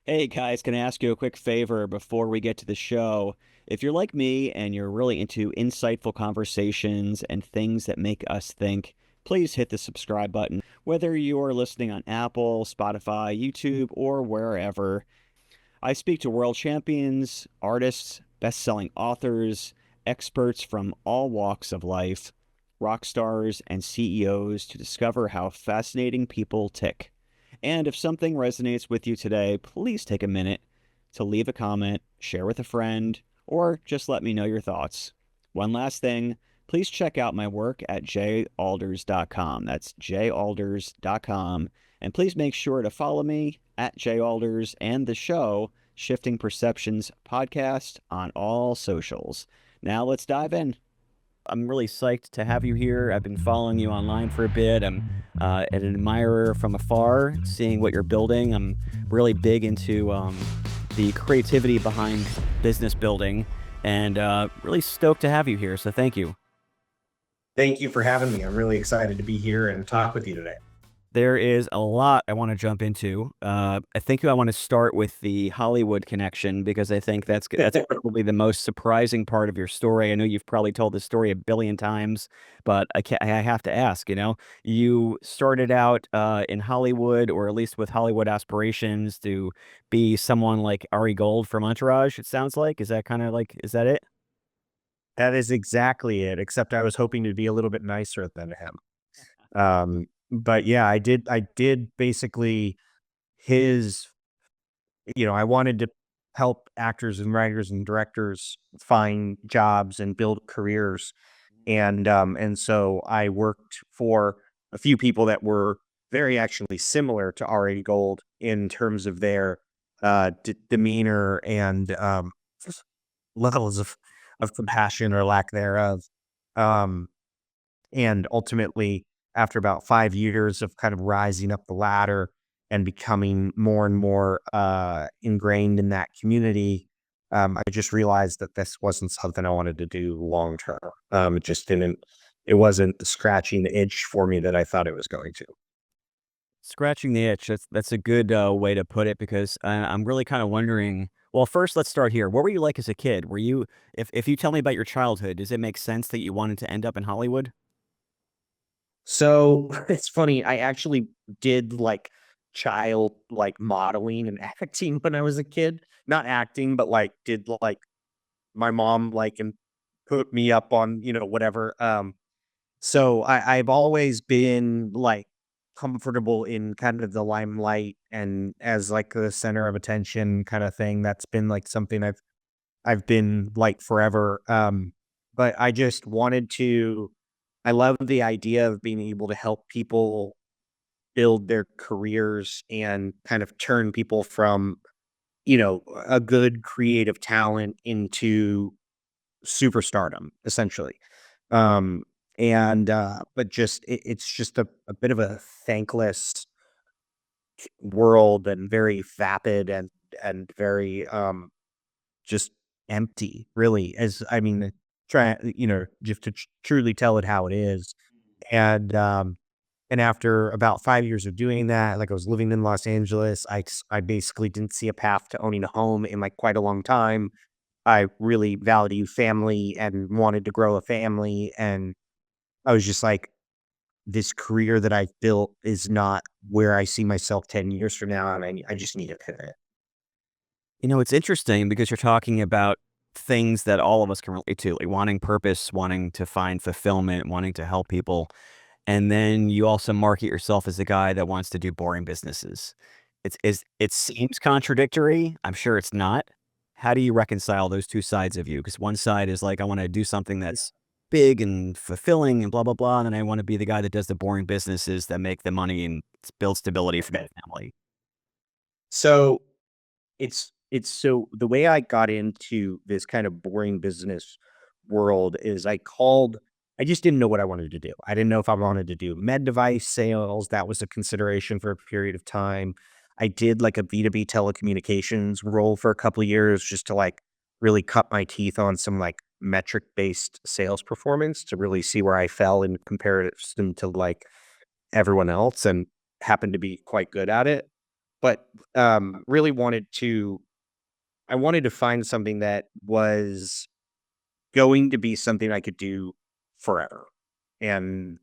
Hey guys, can I ask you a quick favor before we get to the show? If you're like me and you're really into insightful conversations and things that make us think, please hit the subscribe button. Whether you're listening on Apple, Spotify, YouTube, or wherever, I speak to world champions, artists, best selling authors, experts from all walks of life, rock stars, and CEOs to discover how fascinating people tick. And if something resonates with you today, please take a minute to leave a comment, share with a friend, or just let me know your thoughts. One last thing, please check out my work at jalders.com. That's jalders.com. And please make sure to follow me at jalders and the show, Shifting Perceptions Podcast, on all socials. Now let's dive in. I'm really psyched to have you here. I've been following you online for a bit. I'm an admirer from afar, seeing what you're building. I'm really big into the creativity behind business building, and really stoked to have you here. So thank you. Thank you for having me. I'm really excited to be here and talk with you today. There is a lot I want to jump into. I think I want to start with the Hollywood connection because I think that's probably the most surprising part of your story. I know you've probably told this story a billion times, but I have to ask. You started out in Hollywood, or at least with Hollywood aspirations to be someone like Ari Gold from Entourage. It sounds like is that it? That is exactly it, except I was hoping to be a little bit nicer than him. But yeah, I did basically his, I wanted to help actors and writers and directors find jobs and build careers. And so I worked for a few people that were very actually similar to R.A. Gold in terms of their demeanor and levels of compassion or lack thereof. Um, and ultimately, after about 5 years of kind of rising up the ladder and becoming more and more ingrained in that community, I just realized that this wasn't something I wanted to do long term. It just didn't. It wasn't scratching the itch for me that I thought it was going to. Scratching the itch. That's a good way to put it because I'm really kind of wondering. Well, first, let's start here. What were you like as a kid? If you tell me about your childhood, does it make sense that you wanted to end up in Hollywood? So it's funny. I actually did like child like modeling and acting when I was a kid. Not acting, but like did like my mom like and put me up on, whatever. So I've always been like comfortable in kind of the limelight and as like the center of attention kind of thing. That's been like something I've been like forever. But I just wanted to I love the idea of being able to help people build their careers and kind of turn people from, a good creative talent into superstardom, essentially. Um, but just it's just a bit of a thankless world and very vapid and very just empty, really. As I mean, try just to truly tell it how it is. And and after about 5 years of doing that, like I was living in Los Angeles, I basically didn't see a path to owning a home in like quite a long time. I really value family and wanted to grow a family. And I was just like, this career that I've built is not where I see myself 10 years from now. And I just need a pivot. It's interesting because you're talking about things that all of us can relate to, like wanting purpose, wanting to find fulfillment, wanting to help people. And then you also market yourself as a guy that wants to do boring businesses. It seems contradictory. I'm sure it's not. How do you reconcile those two sides of you? Because one side is like, I want to do something that's big and fulfilling and blah, blah, blah. And then I want to be the guy that does the boring businesses that make the money and build stability for my family. So it's so the way I got into this kind of boring business world is I just didn't know what I wanted to do. I didn't know if I wanted to do med device sales. That was a consideration for a period of time. I did like a B2B telecommunications role for a couple of years just to like really cut my teeth on some like metric based sales performance to really see where I fell in comparison to like everyone else and happened to be quite good at it. but, really I wanted to find something that was going to be something I could do forever. And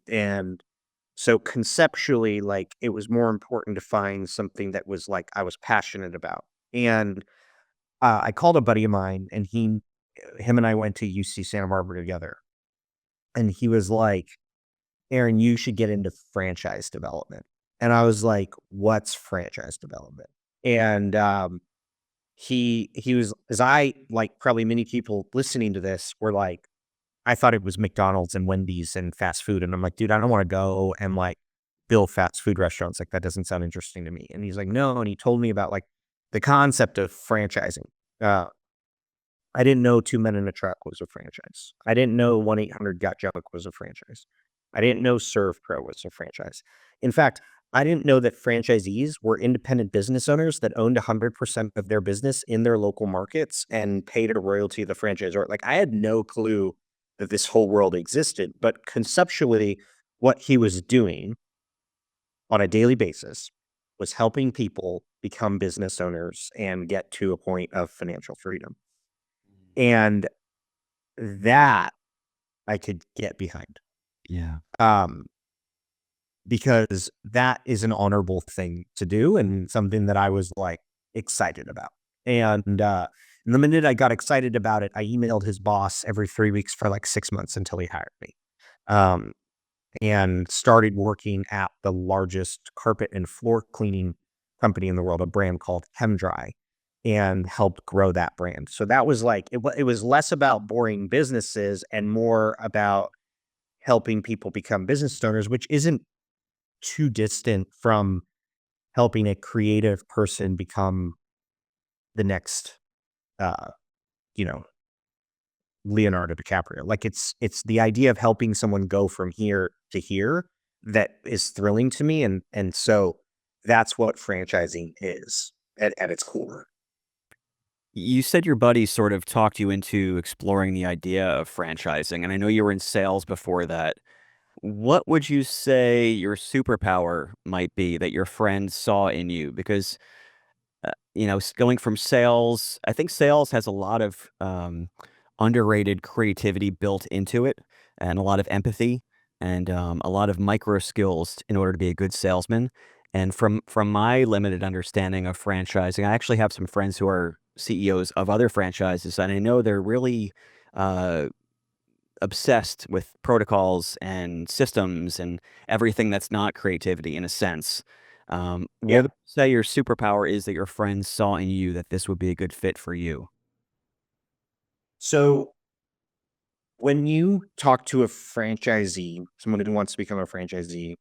so conceptually, like, it was more important to find something that was, like, I was passionate about. And, I called a buddy of mine, and him and I went to UC Santa Barbara together, and he was like, "Aaron, you should get into franchise development." And I was like, "What's franchise development?" And, he was, as I, like, probably many people listening to this were like, I thought it was McDonald's and Wendy's and fast food, and I'm like, "Dude, I don't wanna go and, like, build fast food restaurants, like, that doesn't sound interesting to me." And he's like, "No," and he told me about, like, the concept of franchising. Uh, I didn't know 2 Men in a Truck was a franchise. I didn't know 1-800-GOT-JUNK was a franchise. I didn't know ServPro was a franchise. In fact, I didn't know that franchisees were independent business owners that owned 100% of their business in their local markets and paid a royalty to the franchisor. Like, I had no clue that this whole world existed, but conceptually, what he was doing on a daily basis was helping people become business owners and get to a point of financial freedom. And that I could get behind, Yeah. um, because that is an honorable thing to do and something that I was, like, excited about. And, the minute I got excited about it, I emailed his boss every 3 weeks for, like, 6 months until he hired me, um, and started working at the largest carpet and floor cleaning company in the world, a brand called ChemDry, and helped grow that brand. So that was like it was less about boring businesses and more about helping people become business owners, which isn't too distant from helping a creative person become the next, uh, you know, Leonardo DiCaprio. Like, it's the idea of helping someone go from here to here that is thrilling to me, and so that's what franchising is at its core. You said your buddy sort of talked you into exploring the idea of franchising, and I know you were in sales before that. What would you say your superpower might be that your friends saw in you? Because going from sales, I think sales has a lot of underrated creativity built into it, and a lot of empathy, and a lot of micro skills in order to be a good salesman. And from my limited understanding of franchising, I actually have some friends who are CEOs of other franchises, and I know they're really uh, obsessed with protocols and systems and everything that's not creativity in a sense. What Yeah. would you say your superpower is that your friends saw in you that this would be a good fit for you? So when you talk to a franchisee, someone who wants to become a franchisee,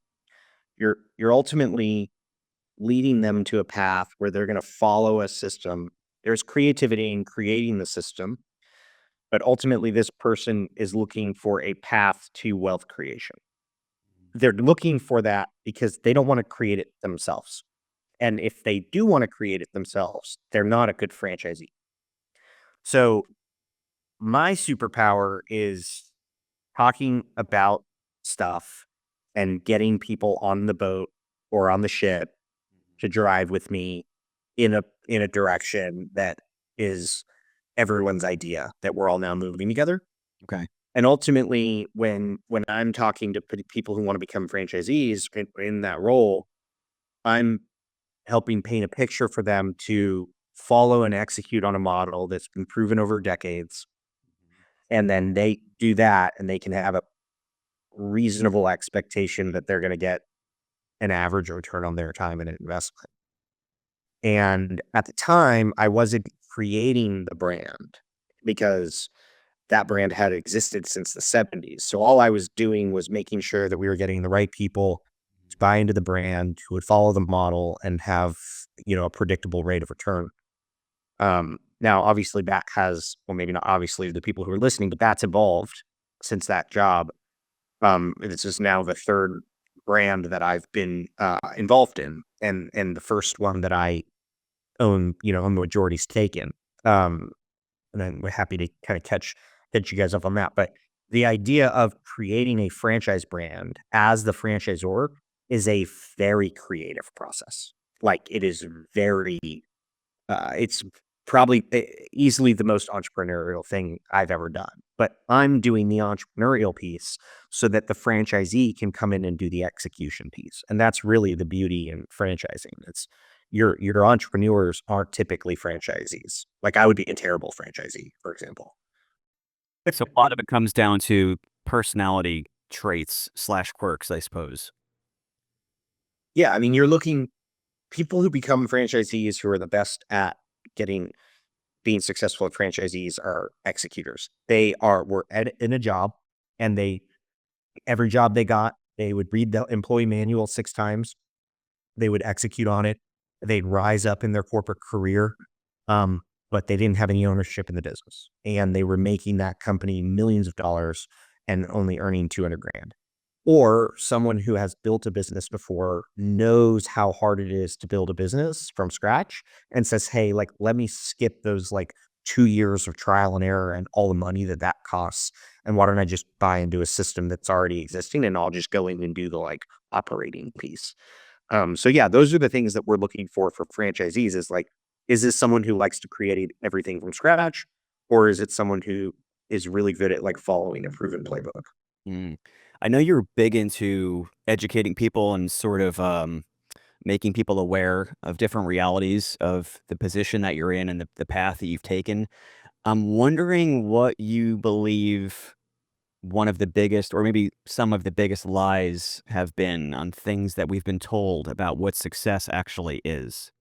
you're ultimately leading them to a path where they're going to follow a system. There's creativity in creating the system, but ultimately this person is looking for a path to wealth creation. They're looking for that because they don't want to create it themselves. And if they do want to create it themselves, they're not a good franchisee. So my superpower is talking about stuff and getting people on the boat or on the ship to drive with me in a direction that is everyone's idea that we're all now moving together. Okay. And ultimately, when I'm talking to people who want to become franchisees in that role, I'm helping paint a picture for them to follow and execute on a model that's been proven over decades. And then they do that and they can have a reasonable expectation that they're going to get an average return on their time and investment. And at the time, I wasn't creating the brand because that brand had existed since the '70s. So all I was doing was making sure that we were getting the right people to buy into the brand, who would follow the model and have, a predictable rate of return. Now, obviously, that has, well, maybe not obviously the people who are listening, but that's evolved since that job. This is now the third brand that I've been involved in, and the first one that I own, own the majority stake in. Um, and then we're happy to kind of catch you guys up on that. But the idea of creating a franchise brand as the franchisor is a very creative process. Like it is very it's probably easily the most entrepreneurial thing I've ever done. But I'm doing the entrepreneurial piece so that the franchisee can come in and do the execution piece. And that's really the beauty in franchising. It's your entrepreneurs aren't typically franchisees. Like I would be a terrible franchisee, for example. So a lot of it comes down to personality traits slash quirks, I suppose. Yeah, I mean, you're looking people who become franchisees who are the best at getting being successful franchisees are executors. They were in a job and they every job they got, they would read the employee manual 6 times. They would execute on it. They'd rise up in their corporate career, but they didn't have any ownership in the business, and they were making that company millions of dollars and only earning 200 grand. Or someone who has built a business before, knows how hard it is to build a business from scratch and says, "Hey, like, let me skip those, like, 2 years of trial and error and all the money that that costs, and why don't I just buy into a system that's already existing, and I'll just go in and do the, like, operating piece." So yeah, those are the things that we're looking for franchisees is like, is this someone who likes to create everything from scratch, or is it someone who is really good at, like, following a proven playbook? Mm. I know you're big into educating people and sort of making people aware of different realities of the position that you're in and the path that you've taken. I'm wondering what you believe one of the biggest, or maybe some of the biggest lies have been on things that we've been told about what success actually is.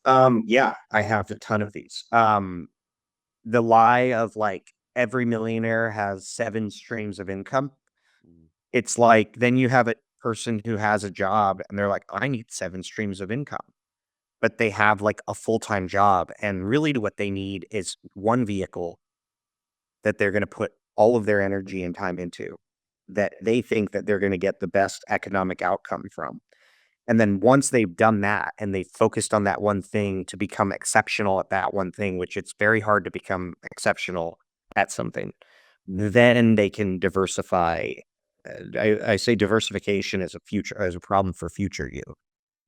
Yeah, I have a ton of these. The lie of like every millionaire has 7 streams of income. Mm. It's like then you have a person who has a job and they're like, I need 7 streams of income, but they have like a full-time job. And really what they need is one vehicle that they're going to put all of their energy and time into that they think that they're going to get the best economic outcome from. And then once they've done that and they've focused on that one thing to become exceptional at that one thing, which it's very hard to become exceptional at something, then they can diversify. I say diversification as as a problem for future you.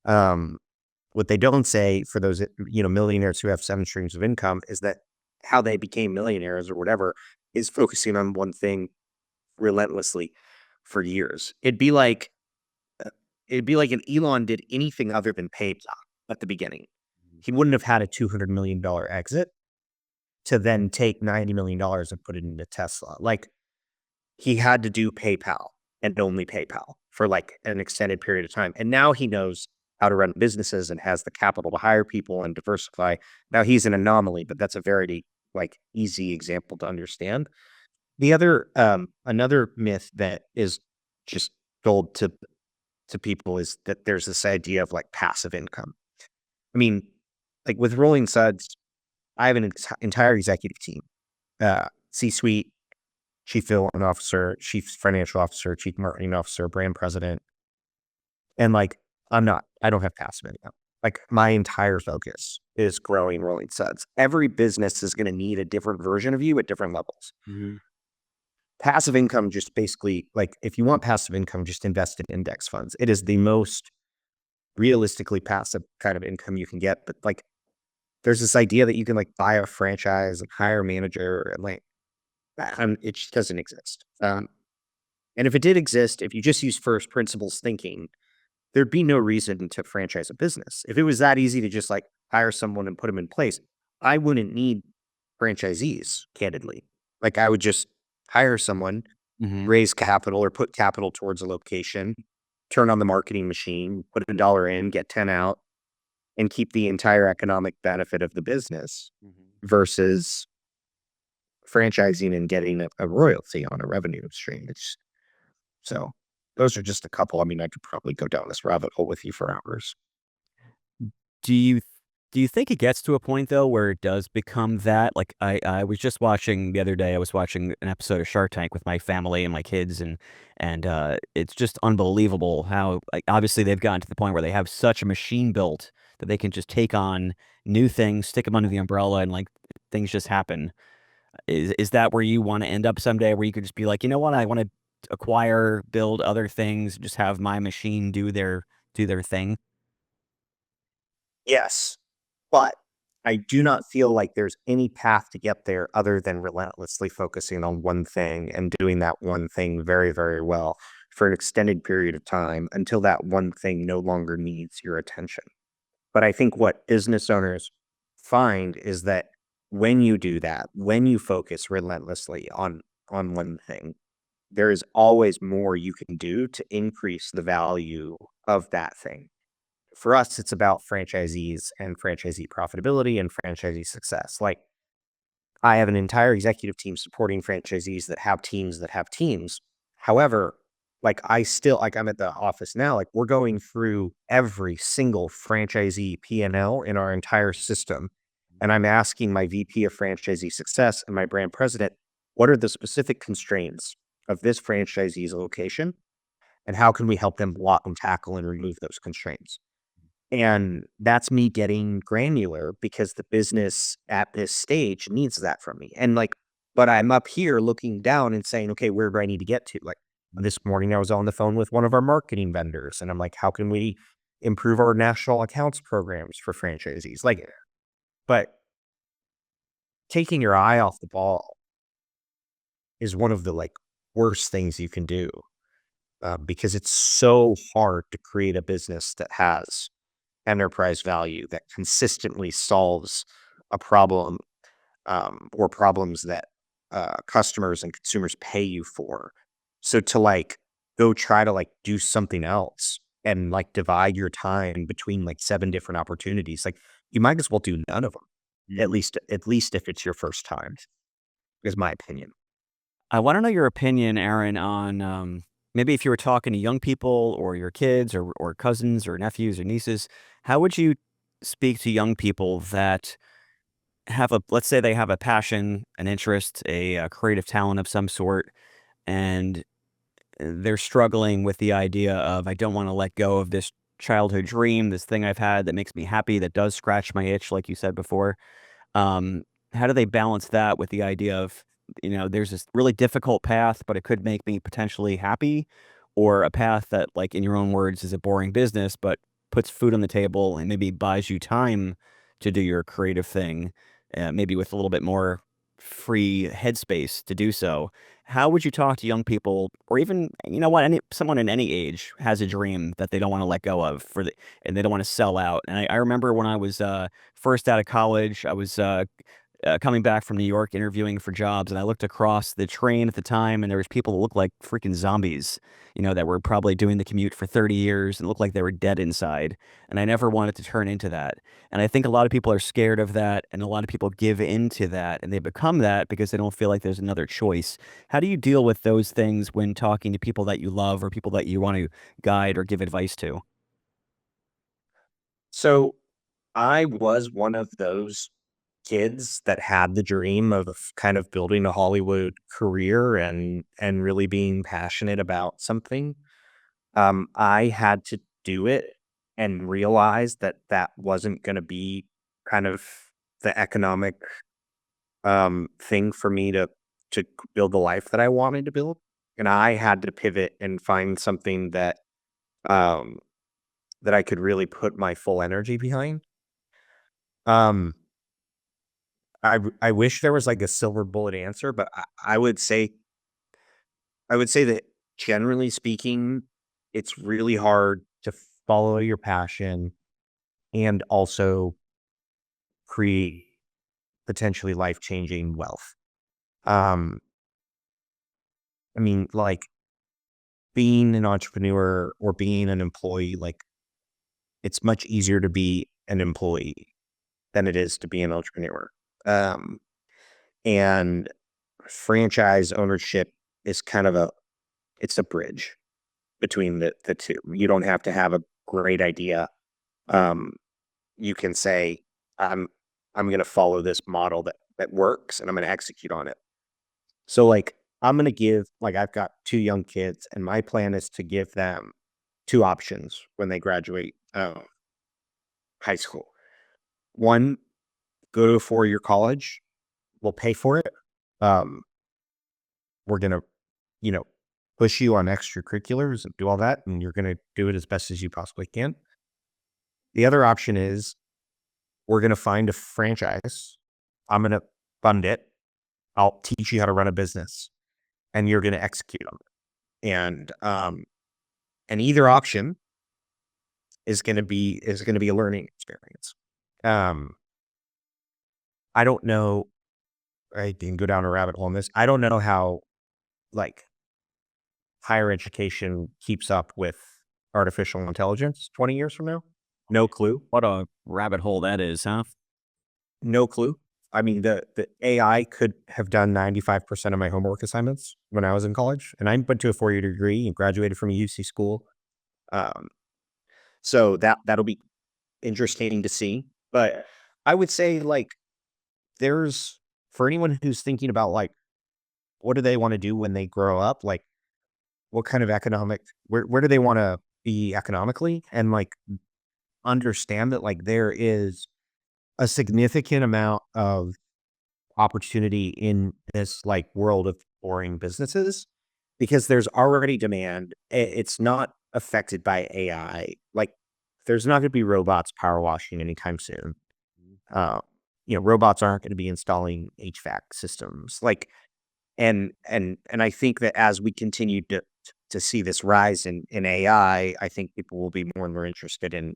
Um, what they don't say for those millionaires who have 7 streams of income is that how they became millionaires or whatever is focusing on one thing relentlessly for years. Uh, it'd be like if Elon did anything other than PayPal at the beginning. He wouldn't have had a $200 million exit to then take $90 million and put it into Tesla. Like, he had to do PayPal and only PayPal for, like, an extended period of time, and now he knows how to run businesses and has the capital to hire people and diversify. Now he's an anomaly, but that's a very, like, easy example to understand. Another myth that is just told to people is that there's this idea of, like, passive income. I mean, like, with Rolling Suds, I have an entire executive team, C-suite, chief development officer, chief financial officer, chief marketing officer, brand president, and, like, I don't have passive income. Like, my entire focus is growing Rolling Suds. Every business is gonna need a different version of you at different levels. Mhm. Passive income just basically like, if you want passive income, just invest in index funds. It is the most realistically passive kind of income you can get, but, like, there's this idea that you can, like, buy a franchise and hire a manager and, like, it just doesn't exist. And if it did exist, if you just use first principles thinking, there'd be no reason to franchise a business. If it was that easy to just, like, hire someone and put them in place, I wouldn't need franchisees, candidly. Like, I would just hire someone, Mhm. raise capital or put capital towards a location, turn on the marketing machine, put $1 in, get 10 out, and keep the entire economic benefit of the business Mhm. versus franchising and getting a royalty on a revenue stream. So those are just a couple. I mean, I could probably go down this rabbit hole with you for hours. Do you do you think it gets to a point though where it does become that? Like I was just watching the other day, I was watching an episode of Shark Tank with my family and my kids and it's just unbelievable how like obviously they've gotten to the point where they have such a machine built that they can just take on new things, stick them under the umbrella and like things just happen. Is that where you want to end up someday where you could just be like, "You know what? I want to acquire, build other things, just have my machine do their thing?" Yes, but I do not feel like there's any path to get there other than relentlessly focusing on one thing and doing that one thing very, very well for an extended period of time until that one thing no longer needs your attention. But I think what business owners find is that when you do that, when you focus relentlessly on one thing, there is always more you can do to increase the value of that thing. For us, it's about franchisees and franchisee profitability and franchisee success. Like, I have an entire executive team supporting franchisees that have teams that have teams. However, like I still like I'm at the office now, like we're going through every single franchisee P&L in our entire system. And I'm asking my VP of franchisee success and my brand president, what are the specific constraints of this franchisee's location? And how can we help them block and tackle and remove those constraints? And that's me getting granular because the business at this stage needs that from me. And like, but I'm up here looking down and saying, okay, where do I need to get to? Like this morning, I was on the phone with one of our marketing vendors and I'm like, how can we improve our national accounts programs for franchisees? Like, but taking your eye off the ball is one of the like worst things you can do because it's so hard to create a business that has enterprise value that consistently solves a problem or problems that customers and consumers pay you for. So to like go try to like do something else and like divide your time between like seven different opportunities, like you might as well do none of them. At least if it's your first time, is my opinion. I want to know your opinion, Aaron, on maybe if you were talking to young people or your kids or cousins or nephews or nieces, how would you speak to young people that have a, let's say they have a passion, an interest, a creative talent of some sort, and they're struggling with the idea of, I don't want to let go of this childhood dream, this thing I've had that makes me happy, that does scratch my itch, like you said before. Um, how do they balance that with the idea of, there's this really difficult path, but it could make me potentially happy, or a path that, like in your own words, is a boring business, but puts food on the table and maybe buys you time to do your creative thing, maybe with a little bit more free headspace to do so. How would you talk to young people, or even, someone in any age has a dream that they don't want to let go of and they don't want to sell out. And I remember when I was first out of college, I was coming back from New York interviewing for jobs, and I looked across the train at the time, and there was people that looked like freaking zombies, that were probably doing the commute for 30 years and looked like they were dead inside. And I never wanted to turn into that. And I think a lot of people are scared of that, and a lot of people give into that, and they become that because they don't feel like there's another choice. How do you deal with those things when talking to people that you love or people that you want to guide or give advice to? So I was one of those kids that had the dream of kind of building a Hollywood career and really being passionate about something. I had to do it and realize that that wasn't going to be kind of the economic thing for me to build the life that I wanted to build, and I had to pivot and find something um, that I could really put my full energy behind. Um, I wish there was like a silver bullet answer, but I would say that generally speaking, it's really hard to follow your passion and also create potentially life-changing wealth. Um, I mean, like being an entrepreneur or being an employee, like it's much easier to be an employee than it is to be an entrepreneur. Um, and franchise ownership is kind of it's a bridge between the two. You don't have to have a great idea. Um, you can say, I'm I'm gonna follow this model that works and I'm gonna execute on it. So like I'm gonna give like I've got two young kids and my plan is to give them two options when they graduate high school. One, go to a 4-year college. We'll pay for it. Um, we're gonna, you know, push you on extracurriculars and do all that, and you're gonna do it as best as you possibly can. The other option is we're going to find a franchise. I'm going to fund it. I'll teach you how to run a business and you're going to execute on it. And either option is going to be a learning experience. Um, I don't know. I can go down a rabbit hole on this. I don't know how like higher education keeps up with artificial intelligence 20 years from now. No clue. What a rabbit hole that is, huh? No clue. I mean, the AI could have done 95% of my homework assignments when I was in college, and I went to a 4-year degree and graduated from a UC school. Um, so that'll be interesting to see. But I would say like there's for anyone who's thinking about like what do they want to do when they grow up, like what kind of economic where do they want to be economically, and like understand that like there is a significant amount of opportunity in this like world of boring businesses because there's already demand. It's not affected by AI. Like there's not going to be robots power washing anytime soon. Uh, robots aren't going to be installing HVAC systems. Like, and I think that as we continue to see this rise in AI, I think people will be more and more interested in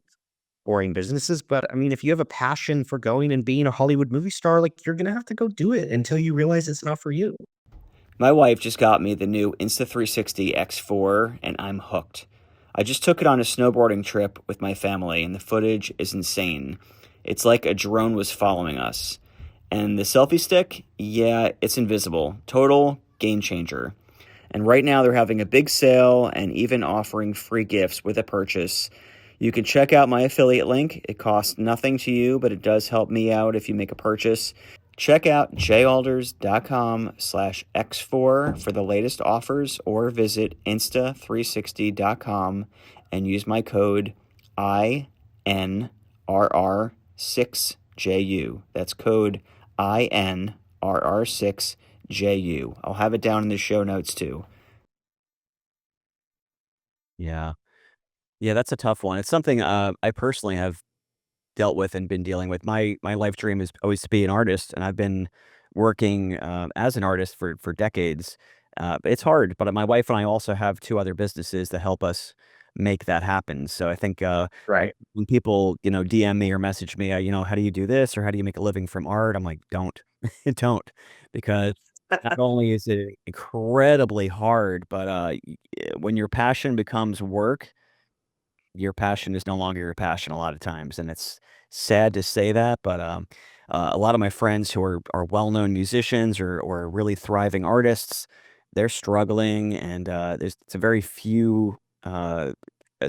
boring businesses. But I mean, if you have a passion for going and being a Hollywood movie star, like you're gonna have to go do it until you realize it's not for you. My wife just got me the new Insta360 X4, and I'm hooked. I just took it on a snowboarding trip with my family, and the footage is insane. It's like a drone was following us. And the selfie stick, yeah, it's invisible. Total game changer. And right now they're having a big sale and even offering free gifts with a purchase. You can check out my affiliate link. It costs nothing to you, but it does help me out if you make a purchase. Check out jalders.com/x4 for the latest offers or visit insta360.com and use my code INRR6JU. That's code INRR6JU. I'll have it down in the show notes too. Yeah. Yeah, that's a tough one. It's something I personally have dealt with and been dealing with. My life dream is always to be an artist, and I've been working as an artist for decades. It's hard, but my wife and I also have two other businesses that help us make that happen. So I think Right. when people DM me or message me, how do you do this or how do you make a living from art? I'm like, don't, don't, because not only is it incredibly hard, but when your passion becomes work, your passion is no longer your passion a lot of times, and it's sad to say that, but, a lot of my friends who are well-known musicians or really thriving artists, they're struggling, and, it's a very few, a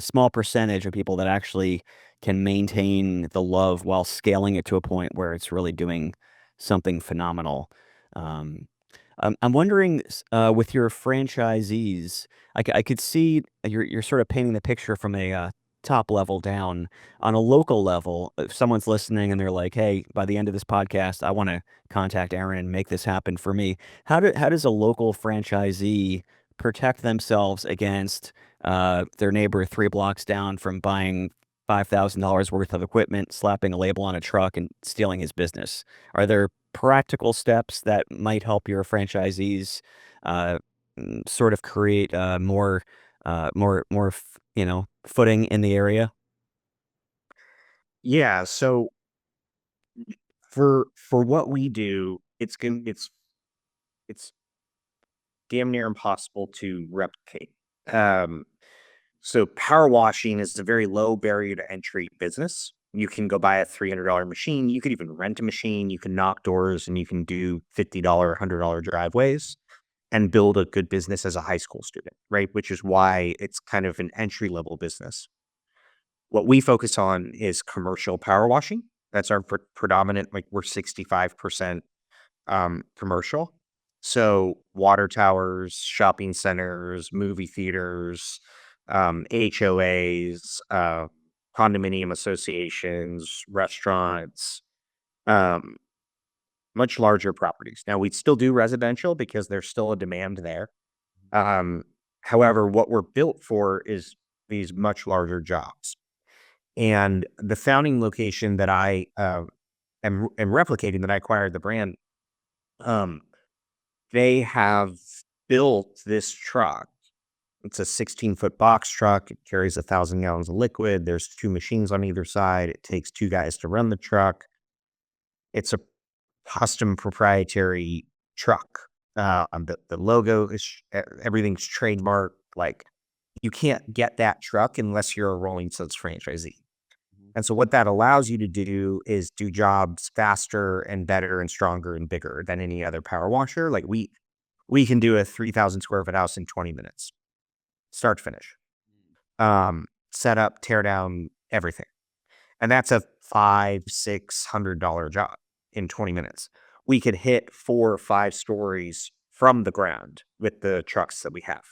small percentage of people that actually can maintain the love while scaling it to a point where it's really doing something phenomenal. Um, I'm wondering, with your franchisees, I could see you're sort of painting the picture from a, top level down. On a local level, if someone's listening and they're like, "Hey, by the end of this podcast, I wanna contact Aaron and make this happen for me." How does a local franchisee protect themselves against, their neighbor 3 blocks down from buying $5,000 worth of equipment, slapping a label on a truck, and stealing his business? Are there practical steps that might help your franchisees, uh, sort of create, more footing in the area? Yeah. So for what we do, it's damn near impossible to replicate. Um, so power washing is a very low barrier to entry business. You can go buy a $300 machine. You could even rent a machine. You can knock doors and you can do $50, $100 driveways and build a good business as a high school student, right? Which is why it's kind of an entry level business. What we focus on is commercial power washing. That's our predominant, like we're 65% commercial. So water towers, shopping centers, movie theaters, HOAs, condominium associations, restaurants, um, much larger properties. Now we still do residential because there's still a demand there. Um, However, what we're built for is these much larger jobs. And the founding location that I am replicating, that I acquired the brand, um, they have built this truck. It's a 16-foot box truck. It carries 1,000 gallons of liquid. There's two machines on either side. It takes two guys to run the truck. It's a custom proprietary truck. The logo is everything's trademarked. Like, you can't get that truck unless you're a Rolling Suds franchisee. And so what that allows you to do is do jobs faster and better and stronger and bigger than any other power washer. Like, we can do a 3,000 square foot house in 20 minutes, start to finish. Set up, tear down, everything. And that's a $500-600 job in 20 minutes. We could hit 4 or 5 stories from the ground with the trucks that we have.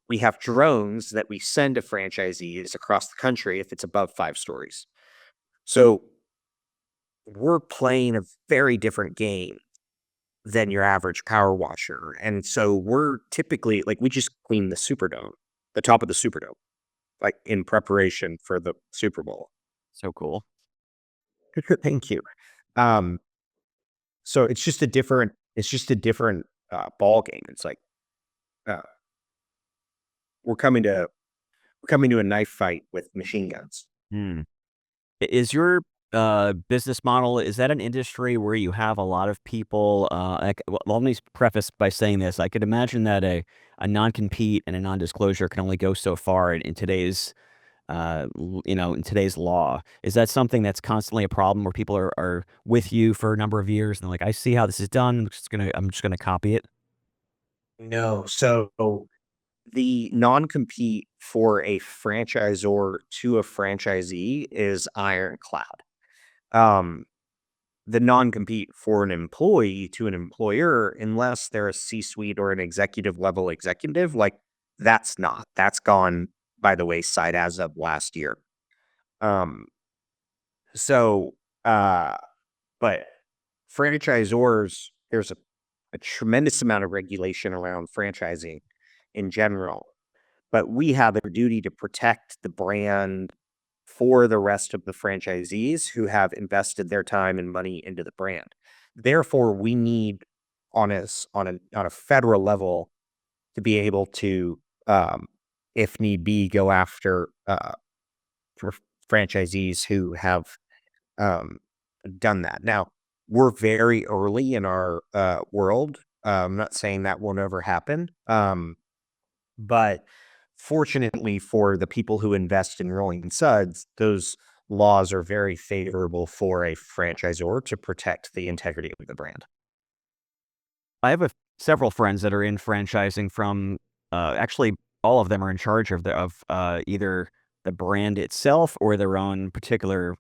We have drones that we send to franchisees across the country if it's above 5 stories. So we're playing a very different game than your average power washer. And so we're typically like, we just clean the Superdome, the top of the Superdome, like in preparation for the Super Bowl. So cool. Thank you. Um, so it's just a different ball game. It's like uh, we're coming to a knife fight with machine guns. Hmm. Is your business model, is that an industry where you have a lot of people? Well, let me preface by saying this. I could imagine that a non-compete and a non-disclosure can only go so far in today's in today's law. Is that something that's constantly a problem where people are with you for a number of years and they're like, I see how this is done. I'm just gonna copy it. No, so the non-compete for a franchisor to a franchisee is ironclad. Um, the non-compete for an employee to an employer, unless they're a C-suite or an executive level executive, like, that's gone by the wayside as of last year. Um, so, uh, but franchisors, there's a tremendous amount of regulation around franchising in general, but we have a duty to protect the brand for the rest of the franchisees who have invested their time and money into the brand. Therefore, we need on a federal level to be able to, if need be, go after for franchisees who have um, done that. Now, we're very early in our world. I'm not saying that won't ever happen, but fortunately for the people who invest in Rolling Suds, those laws are very favorable for a franchisor to protect the integrity of the brand. I have several friends that are in franchising from, actually, all of them are in charge of either the brand itself or their own particular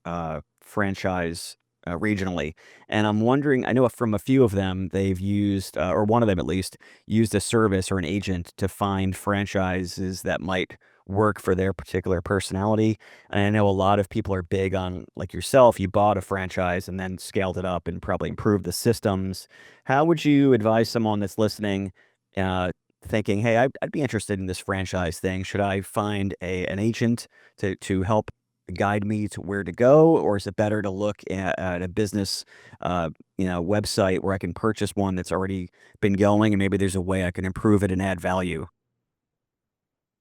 franchise regionally. And I'm wondering, I know from a few of them, they've used, or one of them at least, used a service or an agent to find franchises that might work for their particular personality. And I know a lot of people are big on, like yourself, you bought a franchise and then scaled it up and probably improved the systems. How would you advise someone that's listening, uh, thinking, "Hey, I'd be interested in this franchise thing. Should I find an agent to help guide me to where to go, or is it better to look at a business, website where I can purchase one that's already been going, and maybe there's a way I can improve it and add value?"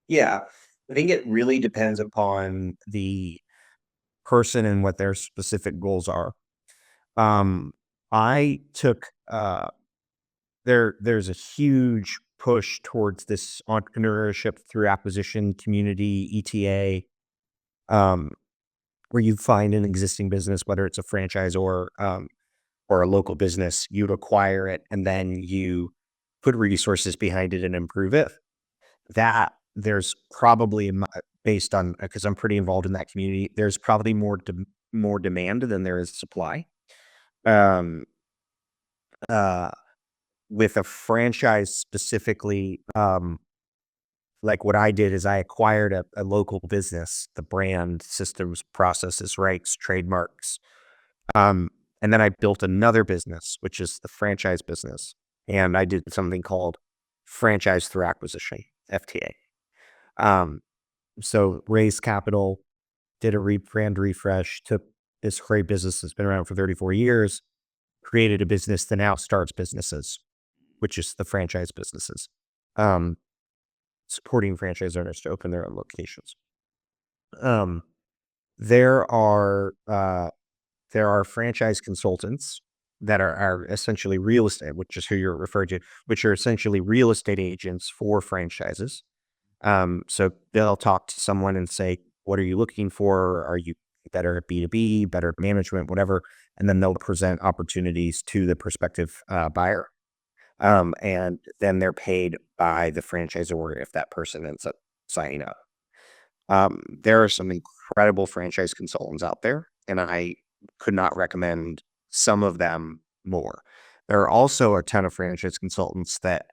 Yeah, I think it really depends upon the person and what their specific goals are. I took there's a huge push towards this entrepreneurship through acquisition, community, ETA, um, where you find an existing business, whether it's a franchise or a local business, you'd acquire it and then you put resources behind it and improve it. That there's probably based on, because I'm pretty involved in that community, there's probably more demand than there is supply. Um, uh, with a franchise specifically, like what I did is I acquired a local business, the brand, systems, processes, rights, trademarks. And then I built another business, which is the franchise business. And I did something called franchise through acquisition, FTA. Um, so raise capital, did a brand refresh, took this great business that's been around for 34 years, created a business that now starts businesses, which is the franchise businesses, um, supporting franchise owners to open their own locations. Um, there are there are franchise consultants that are essentially real estate, which is who you're referred to, which are essentially real estate agents for franchises. So they'll talk to someone and say, "What are you looking for? Are you better at B2B, better at management, whatever?" And then they'll present opportunities to the prospective buyer. And then they're paid by the franchisor if that person ends up signing up. There are some incredible franchise consultants out there, and I could not recommend some of them more. There are also a ton of franchise consultants that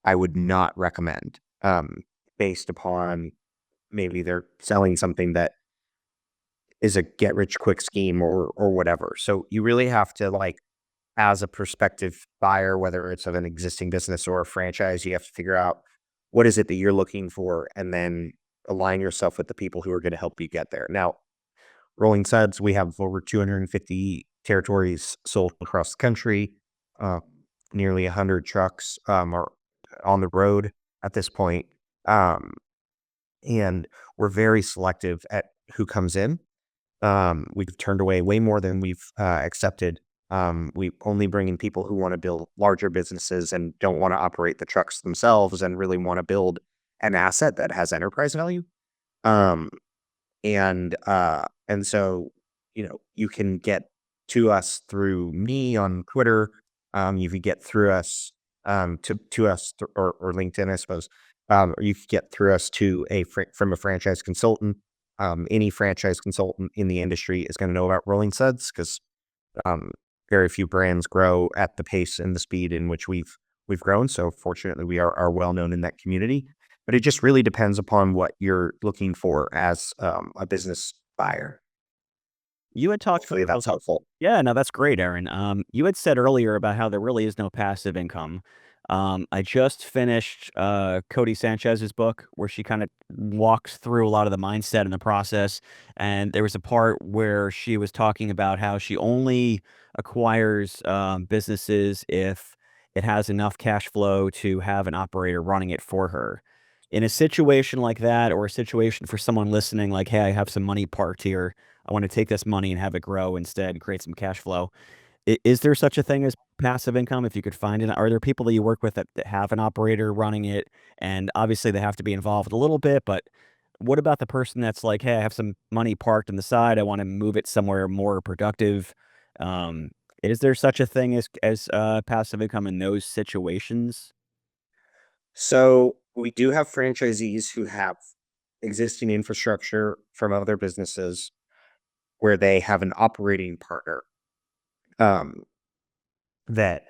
I would not recommend, based upon maybe they're selling something that is a get rich quick scheme or whatever. So you really have to like, as a prospective buyer, whether it's of an existing business or a franchise, you have to figure out what is it that you're looking for, and then align yourself with the people who are going to help you get there. Now, Rolling Suds, we have over 250 territories sold across the country. Uh, Nearly 100 trucks are on the road at this point. Um, and we're very selective at who comes in. We've turned away way more than we've accepted. We only bring in people who want to build larger businesses and don't want to operate the trucks themselves and really want to build an asset that has enterprise value. Um, and so, you can get to us through me on Twitter. You could get through us to us or LinkedIn, I suppose. Or you could get through us to from a franchise consultant. Any franchise consultant in the industry is going to know about Rolling Suds because um, very few brands grow at the pace and the speed in which we've grown. So fortunately, we are well known in that community. But it just really depends upon what you're looking for as a business buyer. You had talked Hopefully, that's helpful. Yeah, no, that's great, Aaron. You had said earlier about how there really is no passive income. I just finished Cody Sanchez's book where she kind of walks through a lot of the mindset and the process. And there was a part where she was talking about how she only acquires businesses if it has enough cash flow to have an operator running it for her. In a situation like that, or a situation for someone listening, like, hey, I have some money parked here. I want to take this money and have it grow instead and create some cash flow. Is there such a thing as passive income if you could find it? Are there people that you work with that have an operator running it? And obviously they have to be involved a little bit, but what about the person that's like, hey, I have some money parked on the side. I want to move it somewhere more productive. Um, is there such a thing as passive income in those situations? So we do have franchisees who have existing infrastructure from other businesses where they have an operating partner um, that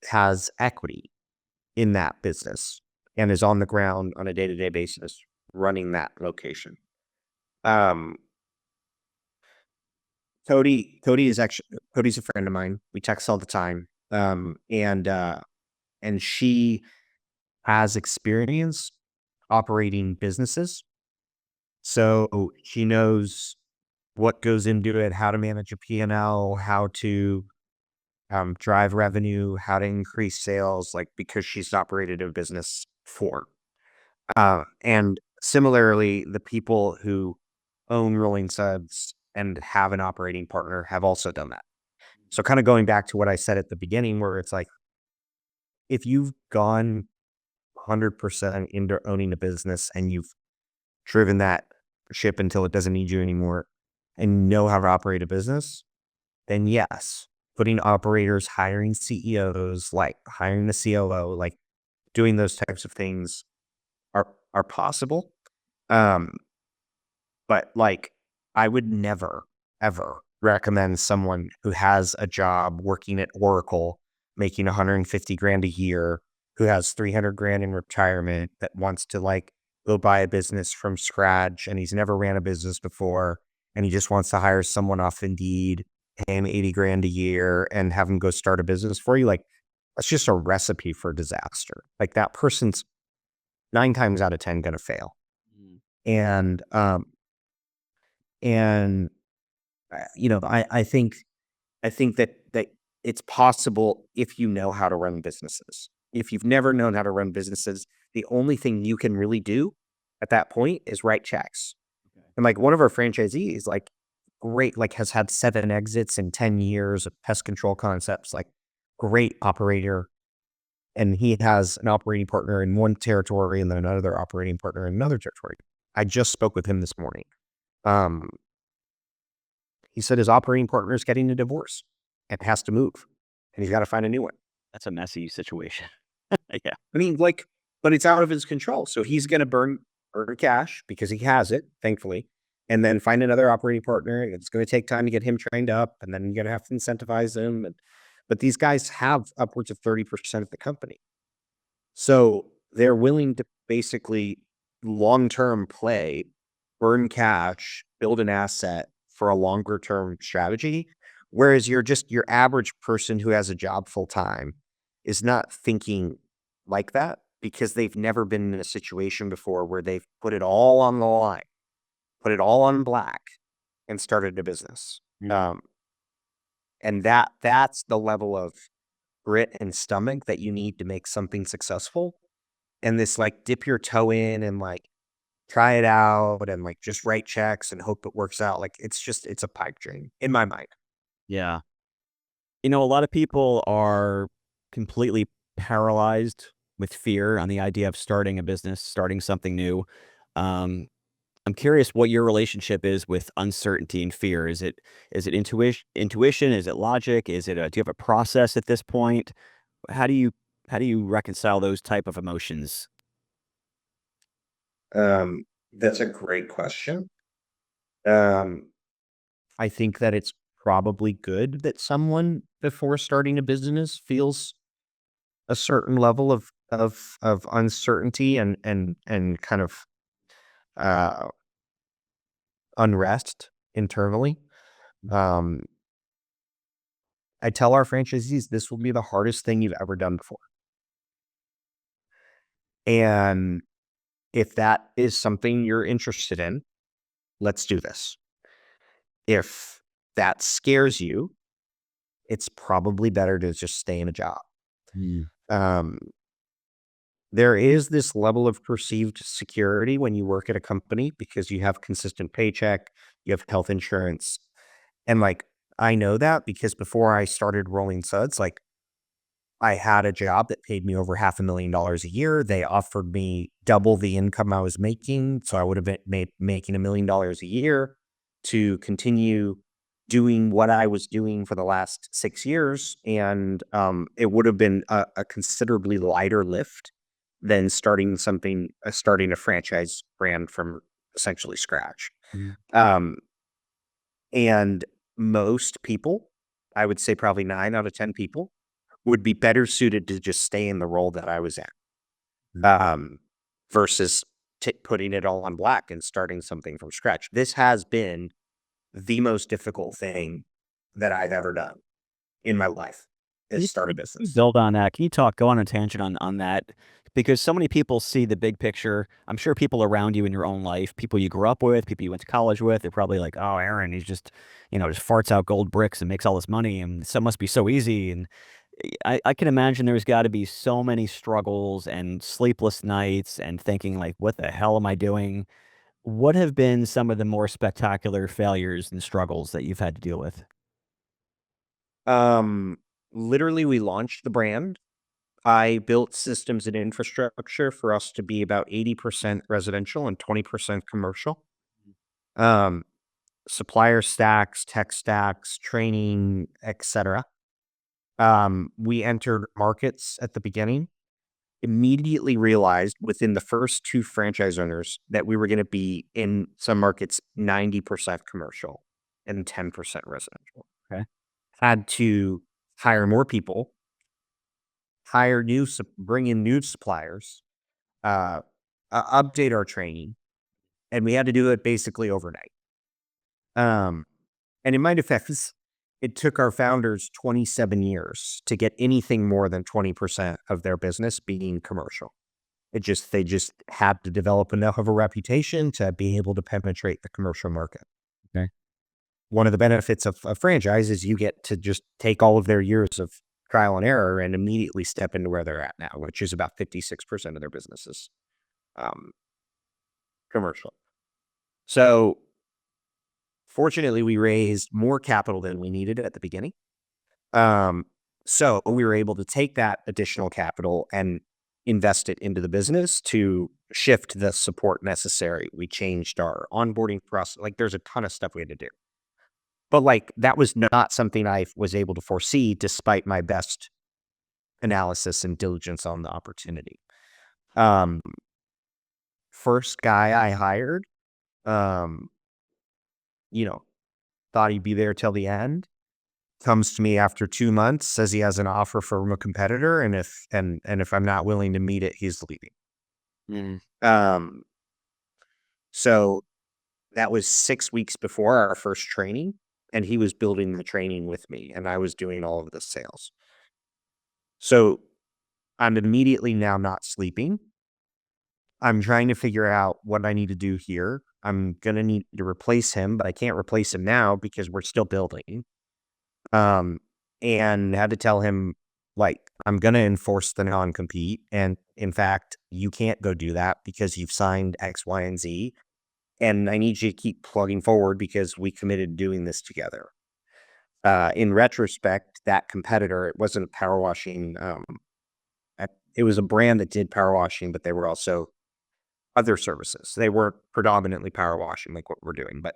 has equity in that business and is on the ground on a day-to-day basis running that location. Um, Cody's a friend of mine. We text all the time. And she has experience operating businesses. So she knows what goes into it, how to manage a P&L, how to drive revenue, how to increase sales, like because she's operated a business for. And similarly, the people who own Rolling Suds and have an operating partner have also done that. So kind of going back to what I said at the beginning, where it's like, if you've gone 100% into owning a business and you've driven that ship until it doesn't need you anymore and know how to operate a business, then yes, putting operators, hiring CEOs, like hiring the COO, like doing those types of things are possible. Um, but like I would never ever recommend someone who has a job working at Oracle making 150 grand a year, who has 300 grand in retirement that wants to like go buy a business from scratch and he's never ran a business before and he just wants to hire someone off Indeed, pay him 80 grand a year and have him go start a business for you. Like that's just a recipe for disaster. Like that person's 9 times out of 10 going to fail. Mm. And And I think that it's possible if you know how to run businesses. If you've never known how to run businesses, the only thing you can really do at that point is write checks. Okay. And like one of our franchisees, like great, like has had 7 exits in 10 years of pest control concepts, like great operator. And he has an operating partner in one territory and then another operating partner in another territory. I just spoke with him this morning. Um, he said his operating partner is getting a divorce and has to move and he's got to find a new one. That's a messy situation. Yeah. I mean, like, but it's out of his control. So he's going to burn cash because he has it, thankfully, and then find another operating partner. It's going to take time to get him trained up, and then you're going to have to incentivize him. But these guys have upwards of 30% of the company, so they're willing to basically long term play, burn cash, build an asset for a longer term strategy. Whereas you're just your average person who has a job full time is not thinking like that because they've never been in a situation before where they've put it all on the line, put it all on black, and started a business. Mm. Um, and that's the level of grit and stomach that you need to make something successful. And this like dip your toe in and like try it out and like just write checks and hope it works out. Like it's a pipe dream in my mind. Yeah. A lot of people are completely paralyzed with fear on the idea of starting a business, starting something new. Um, I'm curious what your relationship is with uncertainty and fear. Is it intuition? Is it logic? Do you have a process at this point? How do you how do you reconcile those type of emotions? That's a great question. Um, I think that it's probably good that someone before starting a business feels a certain level of uncertainty and kind of uh, unrest internally. Um, I tell our franchisees this will be the hardest thing you've ever done before, and if that is something you're interested in, let's do this. If that scares you, it's probably better to just stay in a job. Mm. Um, there is this level of perceived security when you work at a company because you have consistent paycheck, you have health insurance. And like, I know that because before I started Rolling Suds, like I had a job that paid me over $500,000 a year. They offered me double the income I was making. So I would have been making $1 million a year to continue doing what I was doing for the last 6 years. And it would have been a considerably lighter lift than starting a franchise brand from essentially scratch. Mm. Um, and most people, I would say probably 9 out of 10 people, would be better suited to just stay in the role that I was in, versus putting it all on black and starting something from scratch. This has been the most difficult thing that I've ever done in my life Can is you start a can you business. build on that? Can you go on a tangent on that? Because so many people see the big picture. I'm sure people around you in your own life, people you grew up with, people you went to college with, they're probably like, "Oh, Aaron, he's just farts out gold bricks and makes all this money, and so must be so easy." And I can imagine there's got to be so many struggles and sleepless nights and thinking like, "What the hell am I doing?" What have been some of the more spectacular failures and struggles that you've had to deal with? Um, Literally, we launched the brand. I built systems and infrastructure for us to be about 80% residential and 20% commercial. Um, Supplier stacks, tech stacks, training, etc. We entered markets at the beginning, immediately realized within the first 2 franchise owners that we were going to be in some markets 90% commercial and 10% residential. Okay. Had to hire more people, bring in new suppliers, uh, update our training, and we had to do it basically overnight. Um, and in my defense, it took our founders 27 years to get anything more than 20% of their business being commercial. They just had to develop enough of a reputation to be able to penetrate the commercial market. Okay. One of the benefits of a franchise is you get to just take all of their years of trial and error and immediately step into where they're at now, which is about 56% of their businesses, um, commercial. So fortunately, we raised more capital than we needed at the beginning. Um, so we were able to take that additional capital and invest it into the business to shift the support necessary. We changed our onboarding process. Like there's a ton of stuff we had to do. But like that was not something I was able to foresee despite my best analysis and diligence on the opportunity. Um, First guy I hired, um, you know, thought he'd be there till the end. Comes to me after 2 months, says he has an offer from a competitor, and if I'm not willing to meet it, he's leaving. Mm. Um, so that was 6 weeks before our first training, and he was building the training with me, and I was doing all of the sales. So I'm immediately now not sleeping. I'm trying to figure out what I need to do here. I'm gonna need to replace him, but I can't replace him now because we're still building. Um, and had to tell him, like, I'm gonna enforce the non-compete, and in fact, you can't go do that because you've signed X, Y, and Z, and I need you to keep plugging forward because we committed to doing this together. In retrospect, that competitor, it wasn't power washing. It was a brand that did power washing, but they were also other services. They weren't predominantly power washing like what we're doing, but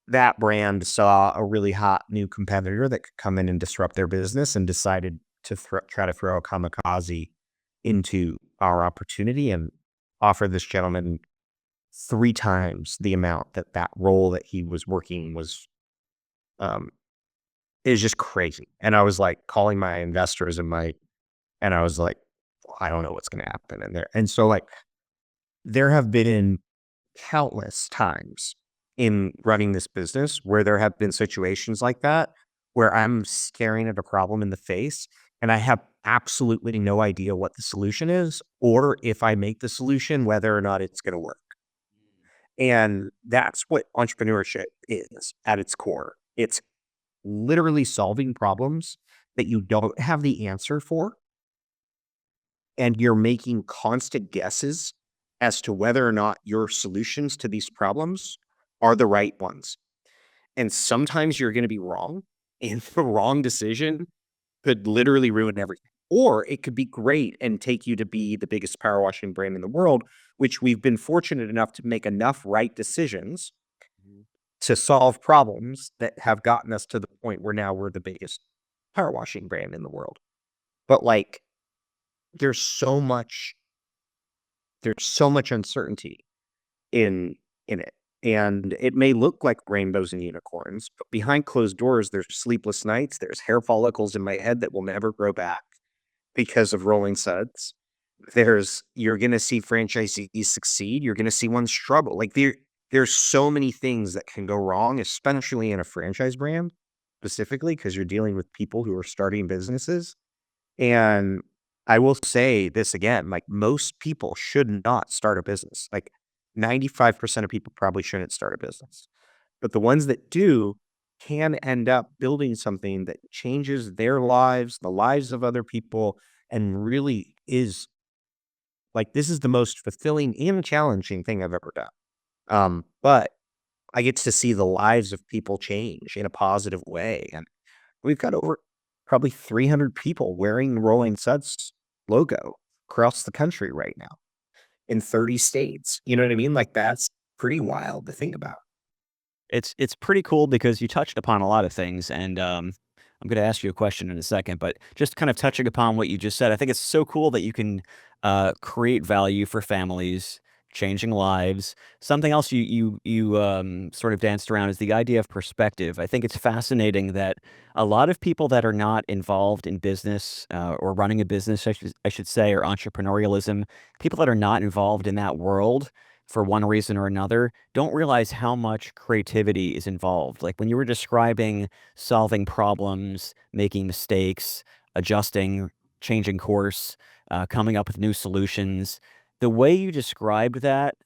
that brand saw a really hot new competitor that could come in and disrupt their business and decided to try to throw a kamikaze into our opportunity and offer this gentleman 3 times the amount that that role that he was working was, um, is just crazy. And I was like calling my investors and I was like, I don't know what's going to happen in there. And so like there have been countless times in running this business where there have been situations like that where I'm staring at a problem in the face and I have absolutely no idea what the solution is or if I make the solution, whether or not it's going to work. And that's what entrepreneurship is at its core. It's literally solving problems that you don't have the answer for. And you're making constant guesses as to whether or not your solutions to these problems are the right ones. And sometimes you're going to be wrong, and the wrong decision could literally ruin everything. Or it could be great and take you to be the biggest power washing brand in the world, which we've been fortunate enough to make enough right decisions to solve problems that have gotten us to the point where now we're the biggest power washing brand in the world. But like, there's so much, there's so much uncertainty in in it. And it may look like rainbows and unicorns, but behind closed doors, there's sleepless nights. There's hair follicles in my head that will never grow back because of Rolling Suds. You're gonna see franchisees succeed. You're gonna see one struggle. Like there's so many things that can go wrong, especially in a franchise brand, specifically because you're dealing with people who are starting businesses. And I will say this again, like most people should not start a business. Like 95% of people probably shouldn't start a business. But the ones that do can end up building something that changes their lives, the lives of other people, and really is like this is the most fulfilling and challenging thing I've ever done. But I get to see the lives of people change in a positive way. And we've got over probably 300 people wearing the Rolling Suds logo across the country right now in 30 states. You know what I mean? Like that's pretty wild to think about. It's pretty cool because you touched upon a lot of things, and I'm going to ask you a question in a second, but just kind of touching upon what you just said, I think it's so cool that you can create value for families, changing lives. Something else you sort of danced around is the idea of perspective. I think it's fascinating that a lot of people that are not involved in business or running a business, I should say, or entrepreneurialism, people that are not involved in that world for one reason or another, don't realize how much creativity is involved. Like when you were describing solving problems, making mistakes, adjusting, changing course, coming up with new solutions, the way you described that,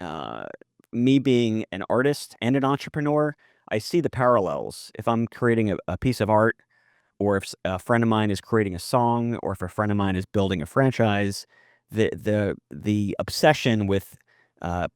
uh, me being an artist and an entrepreneur, I see the parallels. If I'm creating a piece of art, or if a friend of mine is creating a song, or if a friend of mine is building a franchise, the obsession with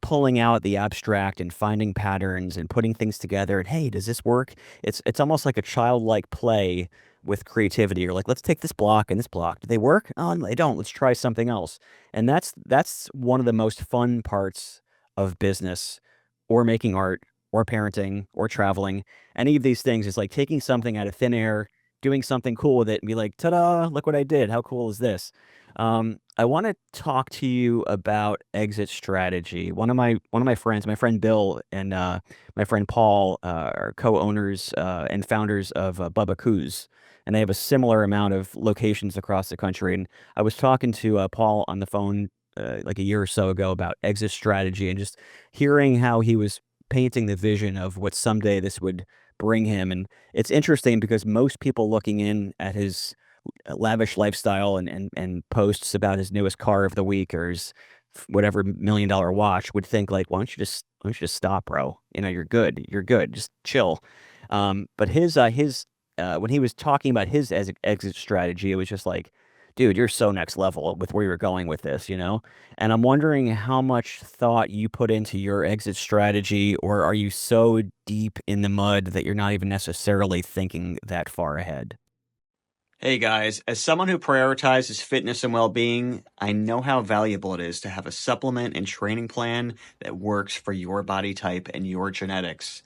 pulling out the abstract and finding patterns and putting things together and hey, does this work? It's almost like a childlike play with creativity. You're like, let's take this block and this block. Do they work? Oh, no, they don't. Let's try something else. And that's one of the most fun parts of business, or making art, or parenting, or traveling. Any of these things is like taking something out of thin air, doing something cool with it, and be like, ta-da, look what I did. How cool is this? I want to talk to you about exit strategy. One of my friends, my friend Bill and my friend Paul, are co-owners and founders of Bubba Coos, and they have a similar amount of locations across the country. And I was talking to Paul on the phone like a year or so ago about exit strategy, and just hearing how he was painting the vision of what someday this would bring him. And it's interesting because most people looking in at his lavish lifestyle and posts about his newest car of the week or his whatever $1 million watch would think like, why don't you just stop, bro? You know, you're good, just chill. But his when he was talking about his exit strategy, it was just like, dude, you're so next level with where you're going with this, you know? And I'm wondering how much thought you put into your exit strategy, or are you so deep in the mud that you're not even necessarily thinking that far ahead? Hey guys, as someone who prioritizes fitness and well being, I know how valuable it is to have a supplement and training plan that works for your body type and your genetics.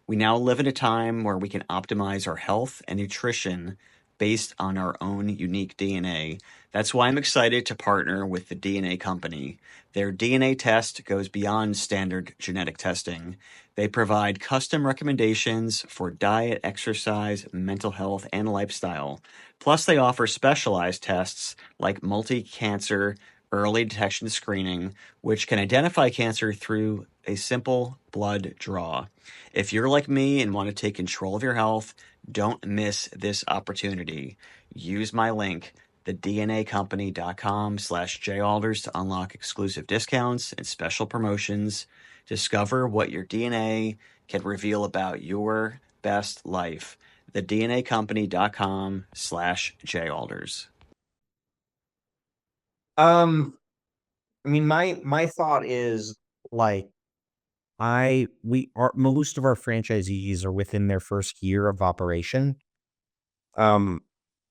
We now live in a time where we can optimize our health and nutrition based on our own unique DNA. That's why I'm excited to partner with the DNA company. Their DNA test goes beyond standard genetic testing. They provide custom recommendations for diet, exercise, mental health, and lifestyle. Plus, they offer specialized tests like multi cancer early detection screening, which can identify cancer through a simple blood draw. If you're like me and want to take control of your health, don't miss this opportunity. Use my link, thednacompany.com/jalders, to unlock exclusive discounts and special promotions. Discover what your DNA can reveal about your best life. thednacompany.com/jalders. Um, I mean, my thought is like I we are most of our franchisees are within their first year of operation. Um,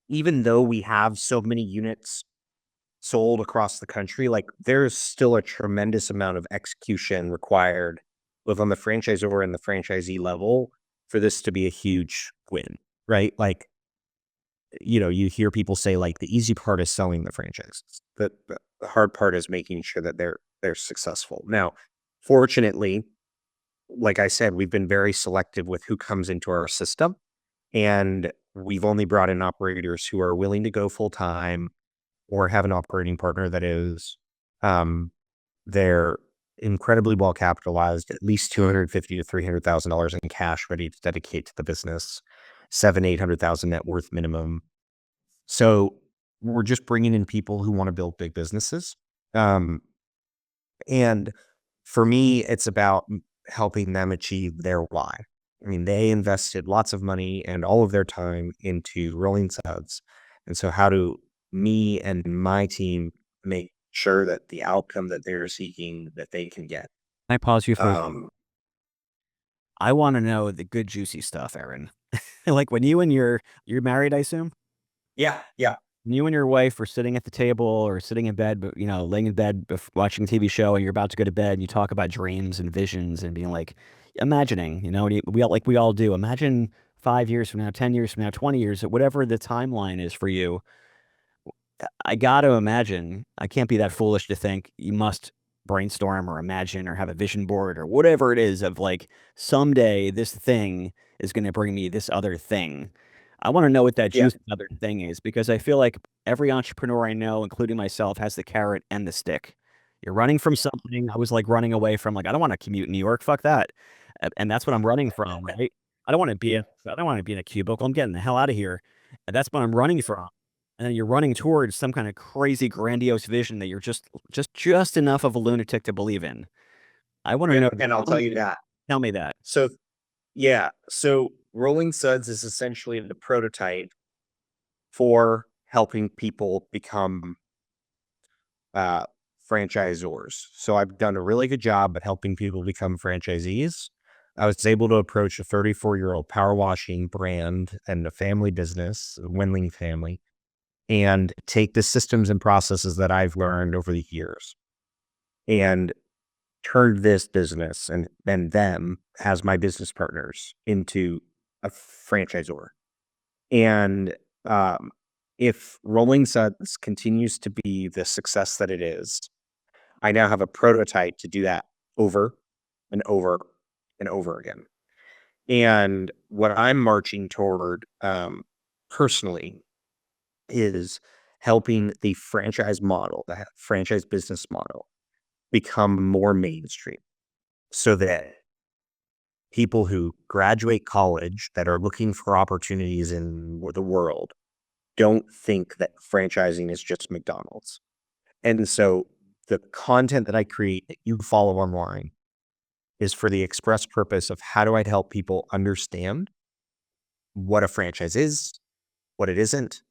Even though we have so many units sold across the country, like there's still a tremendous amount of execution required both on the franchisor and the franchisee level for this to be a huge win, right? Like, you hear people say like the easy part is selling the franchises. The hard part is making sure that they're successful. Now, fortunately, like I said, we've been very selective with who comes into our system, and we've only brought in operators who are willing to go full time or have an operating partner that is, um, they're incredibly well capitalized, at least 250 to $300,000 in cash ready to dedicate to the business, 800,000 net worth minimum. So we're just bringing in people who want to build big businesses. Um, and for me, it's about helping them achieve their why. I mean, they invested lots of money and all of their time into Rolling Suds. And so how do me and my team make sure that the outcome that they're seeking that they can get? Can I pause you for a second? Um, I want to know the good juicy stuff, Aaron. Like when you're married, I assume? yeah, yeah, When you and your wife are sitting at the table or sitting in bed, but laying in bed watching a TV show, and you're about to go to bed, and you talk about dreams and visions and being like, imagining, and we all do. Imagine 5 years from now, 10 years from now, 20 years, whatever the timeline is for you. I got to imagine, I can't be that foolish to think you must brainstorm or imagine or have a vision board or whatever it is of like, someday this thing is going to bring me this other thing. I want to know what that yeah, juice other thing is, because I feel like every entrepreneur I know, including myself, has the carrot and the stick. You're running from something. I was like running away from, like, I don't want to commute in New York. Fuck that. And that's what I'm running from, right? I don't want to be in a cubicle. I'm getting the hell out of here. And that's what I'm running from. And then you're running towards some kind of crazy grandiose vision that you're just enough of a lunatic to believe in. I want to know. and I'll tell you that. Tell me that. So Yeah. So Rolling Suds is essentially the prototype for helping people become uh, franchisors. So I've done a really good job at helping people become franchisees. I was able to approach a 34-year-old power washing brand and a family business, a Wendling family, and take the systems and processes that I've learned over the years and turn this business and them as my business partners into a franchisor. And um, if Rolling Suds continues to be the success that it is, I now have a prototype to do that over and over and over again. And what I'm marching toward personally is helping the franchise model, the franchise business model, become more mainstream so that people who graduate college that are looking for opportunities in the world don't think that franchising is just McDonald's. And so the content that I create that you follow online is for the express purpose of how do I help people understand what a franchise is, what it isn't.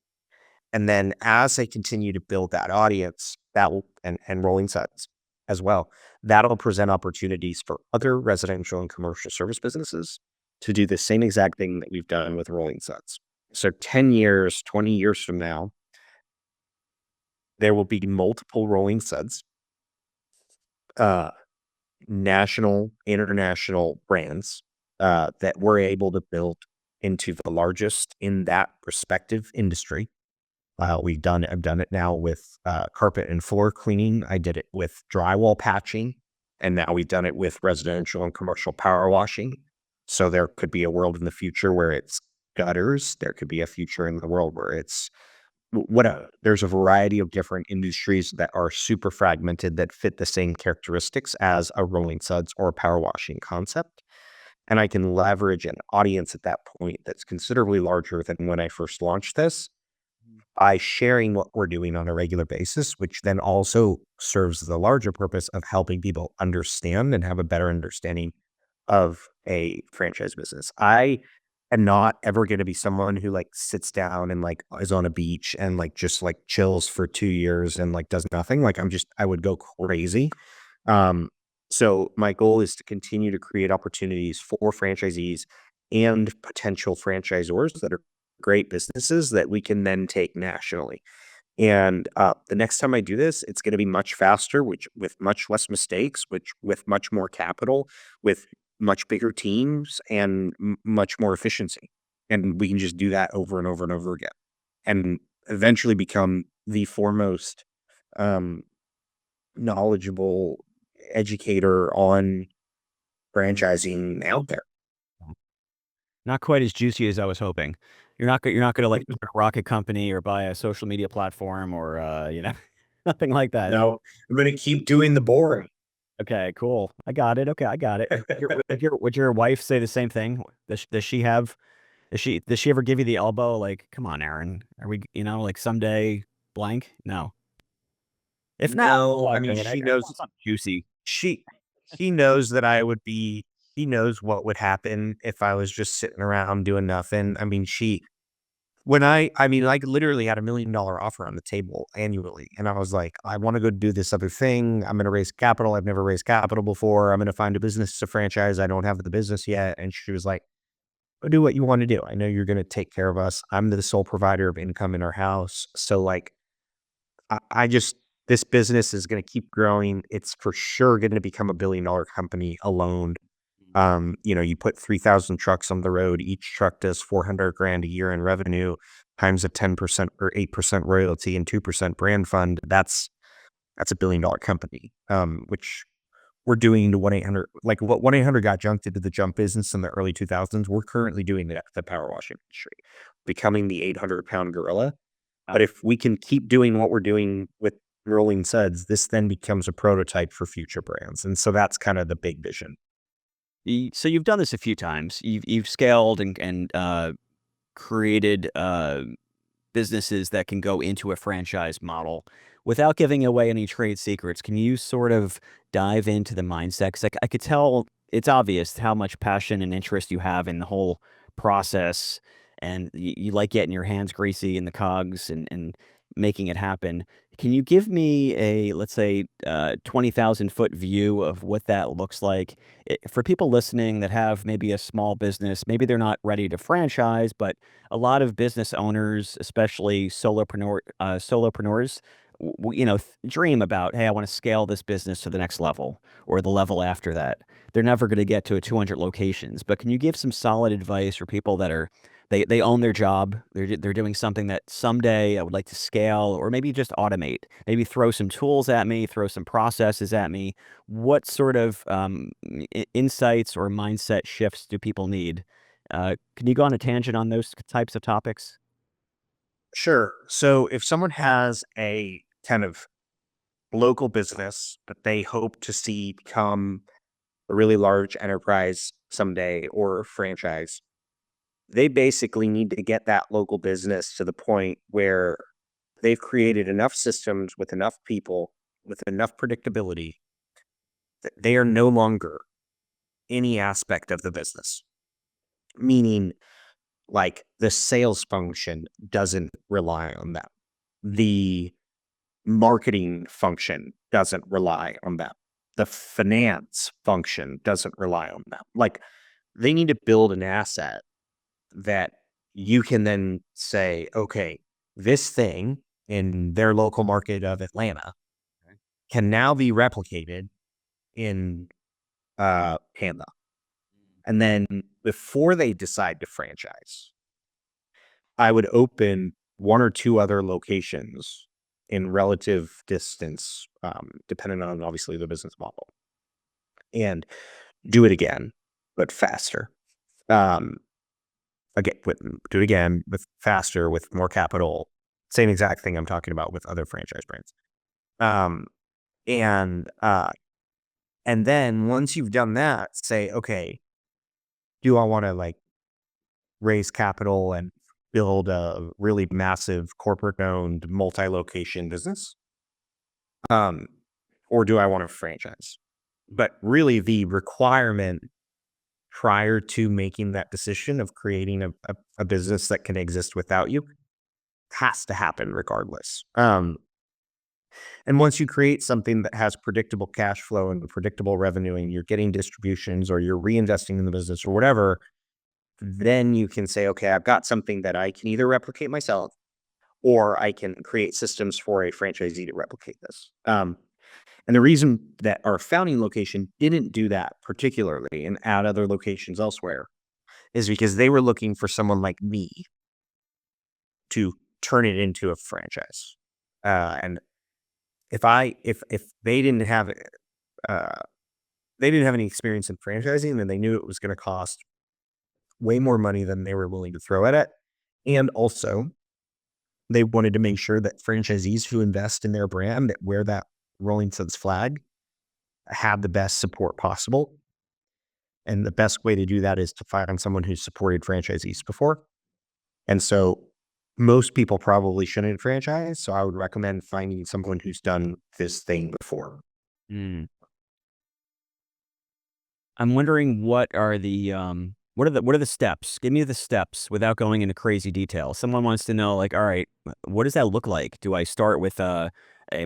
And then as I continue to build that audience, that will, and Rolling Suds as well, that'll present opportunities for other residential and commercial service businesses to do the same exact thing that we've done with Rolling Suds. So 10 years, 20 years from now, there will be multiple Rolling Suds, uh, national, international brands that we're able to build into the largest in that respective industry. I've done it now with carpet and floor cleaning. I did it with drywall patching, and now we've done it with residential and commercial power washing. So there could be a world in the future where it's gutters. There could be a future in the world where it's whatever. There's a variety of different industries that are super fragmented that fit the same characteristics as a Rolling Suds or a power washing concept. And I can leverage an audience at that point that's considerably larger than when I first launched this by sharing what we're doing on a regular basis, which then also serves the larger purpose of helping people understand and have a better understanding of a franchise business. I am not ever going to be someone who like sits down and like is on a beach and like just like chills for 2 years and like does nothing. Like I would go crazy. Um, so my goal is to continue to create opportunities for franchisees and potential franchisors that are great businesses that we can then take nationally. And the next time I do this, it's going to be much faster, which with much less mistakes, which with much more capital, with much bigger teams, and much more efficiency. And we can just do that over and over and over again, and eventually become the foremost um, knowledgeable educator on franchising out there. Not quite as juicy as I was hoping. You're not gonna like start a rocket company or buy a social media platform or nothing like that. No, I'm going to keep doing the boring. Okay, cool. I got it. Okay, I got it. Would your wife say the same thing? Does she have does she ever give you the elbow like, "Come on, Aaron. Are we, like someday blank?" No. If not, No, I look, mean, I she want knows something juicy. she she knows that I would be she knows what would happen if I was just sitting around doing nothing. I mean, I mean, I literally had $1 million offer on the table annually. And I was like, I want to go do this other thing. I'm going to raise capital. I've never raised capital before. I'm going to find a business to franchise. I don't have the business yet. And she was like, go do what you want to do. I know you're going to take care of us. I'm the sole provider of income in our house. So like, I just this business is going to keep growing. It's for sure going to become a $1 billion company alone. You put 3,000 trucks on the road. Each truck does 400 grand a year in revenue times a 10% or 8% royalty and 2% brand fund. That's a $1 billion company. Which we're doing to 1-800, like what 1-800 got jumped into the jump business in the early 2000s. We're currently doing that the power washing industry, becoming the 800-pound gorilla. But if we can keep doing what we're doing with Rolling Suds, this then becomes a prototype for future brands. And so that's kind of the big vision. So you've done this a few times. You've scaled and created businesses that can go into a franchise model without giving away any trade secrets. Can you sort of dive into the mindset? 'Cause I could tell it's obvious how much passion and interest you have in the whole process, and you like getting your hands greasy in the cogs and making it happen. Can you give me a, let's say, 20,000-foot view of what that looks like? For people listening that have maybe a small business, maybe they're not ready to franchise, but a lot of business owners, especially solopreneurs, dream about, hey, I want to scale this business to the next level or the level after that. They're never going to get to a 200 locations, but can you give some solid advice for people that are they own their job. They're doing something that someday I would like to scale, or maybe just automate. Maybe throw some tools at me, throw some processes at me. What sort of insights or mindset shifts do people need? Can you go on a tangent on those types of topics? Sure. So if someone has a kind of local business that they hope to see become a really large enterprise someday or franchise, they basically need to get that local business to the point where they've created enough systems with enough people, with enough predictability that they are no longer any aspect of the business. Meaning, like the sales function doesn't rely on them. The marketing function doesn't rely on them. The finance function doesn't rely on them. Like they need to build an asset that you can then say, okay, this thing in their local market of Atlanta can now be replicated in Canada. And then before they decide to franchise, I would open one or two other locations in relative distance, depending on obviously the business model, and do it again, but faster. Um, do it again with faster, with more capital. Same exact thing I'm talking about with other franchise brands. Um, and and then once you've done that, say, okay, do I want to like raise capital and build a really massive corporate owned multi-location business? Um, or do I want to franchise? But really the requirement prior to making that decision of creating a business that can exist without you has to happen regardless. And once you create something that has predictable cash flow and predictable revenue and you're getting distributions or you're reinvesting in the business or whatever, then you can say, okay, I've got something that I can either replicate myself or I can create systems for a franchisee to replicate this. And the reason that our founding location didn't do that particularly and add other locations elsewhere is because they were looking for someone like me to turn it into a franchise. And if uh, they didn't have any experience in franchising, then they knew it was going to cost way more money than they were willing to throw at it. And also, they wanted to make sure that franchisees who invest in their brand, that wear that Rolling Suds flag, have the best support possible. And the best way to do that is to find someone who's supported franchisees before. And so most people probably shouldn't franchise. So I would recommend finding someone who's done this thing before. Mm. I'm wondering what are the steps? Give me the steps without going into crazy detail. Someone wants to know, like, all right, what does that look like? Do I start with a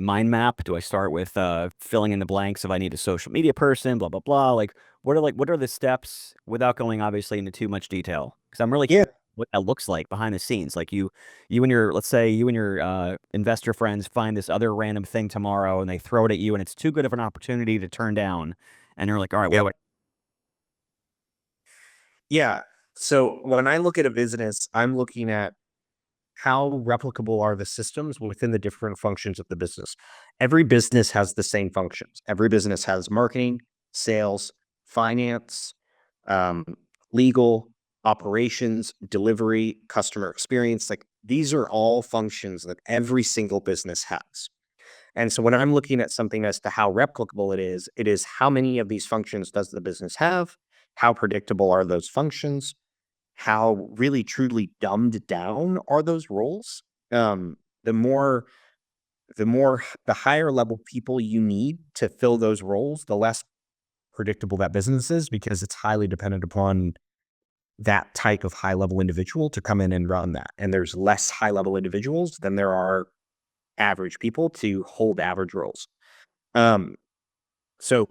mind map? Do I start with filling in the blanks if I need a social media person, blah blah blah? Like what are the steps without going obviously into too much detail? Because I'm really Yeah. curious what that looks like behind the scenes. Like you and your, let's say you and your investor friends find this other random thing tomorrow and they throw it at you and it's too good of an opportunity to turn down. And they're like, all right, Yeah. what? Yeah. So when I look at a business, I'm looking at how replicable are the systems within the different functions of the business. Every business has the same functions. Every business has marketing, sales, finance, um, legal, operations, delivery, customer experience. Like these are all functions that every single business has. And so when I'm looking at something as to how replicable it is how many of these functions does the business have? How predictable are those functions? How really truly dumbed down are those roles? Um, the more the higher level people you need to fill those roles, the less predictable that business is because it's highly dependent upon that type of high level individual to come in and run that. And there's less high level individuals than there are average people to hold average roles. Um, so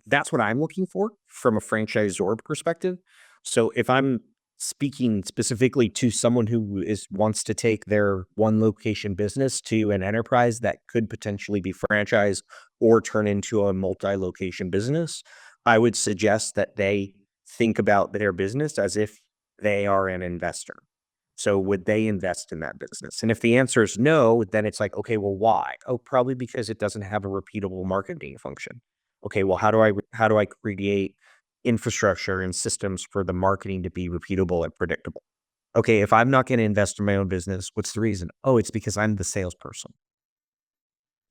that's what I'm looking for from a franchisor perspective. So if I'm speaking specifically to someone who is wants to take their one location business to an enterprise that could potentially be franchised or turn into a multi-location business, I would suggest that they think about their business as if they are an investor. So would they invest in that business? And if the answer is no, then it's like, okay, well, why? Oh, probably because it doesn't have a repeatable marketing function. Okay, well, how do I create infrastructure and systems for the marketing to be repeatable and predictable? Okay, if I'm not going to invest in my own business, what's the reason? Oh, it's because I'm the salesperson.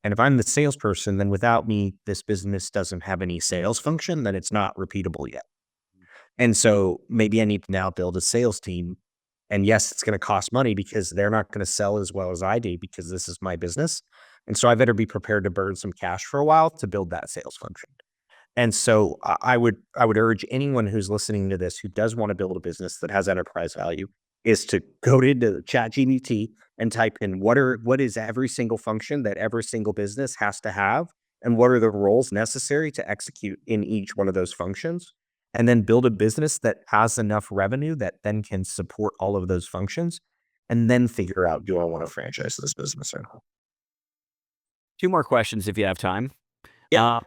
And if I'm the salesperson, then without me, this business doesn't have any sales function, then it's not repeatable yet. And so maybe I need to now build a sales team. And yes, it's going to cost money because they're not going to sell as well as I do because this is my business. And so I better be prepared to burn some cash for a while to build that sales function. And so I would urge anyone who's listening to this who does want to build a business that has enterprise value is to go into ChatGPT and type in what is every single function that every single business has to have and what are the roles necessary to execute in each one of those functions and then build a business that has enough revenue that then can support all of those functions and then figure out, do I want to franchise this business or not? Two more questions if you have time. Yeah. Uh,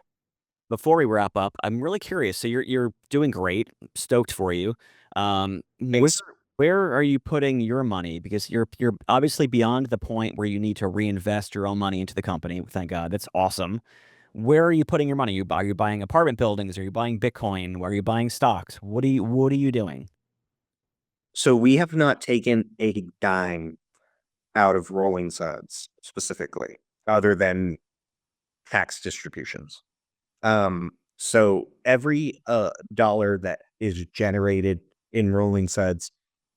Before we wrap up, I'm really curious. So you're doing great. Stoked for you. Where Thanks. where are you putting your money? Because you're obviously beyond the point where you need to reinvest your own money into the company. Thank God. That's awesome. Where are you putting your money? Are you buying apartment buildings? Are you buying Bitcoin? Are you buying stocks? What are you doing? So we have not taken a dime out of Rolling Suds specifically, other than tax distributions. So every dollar that is generated in Rolling Suds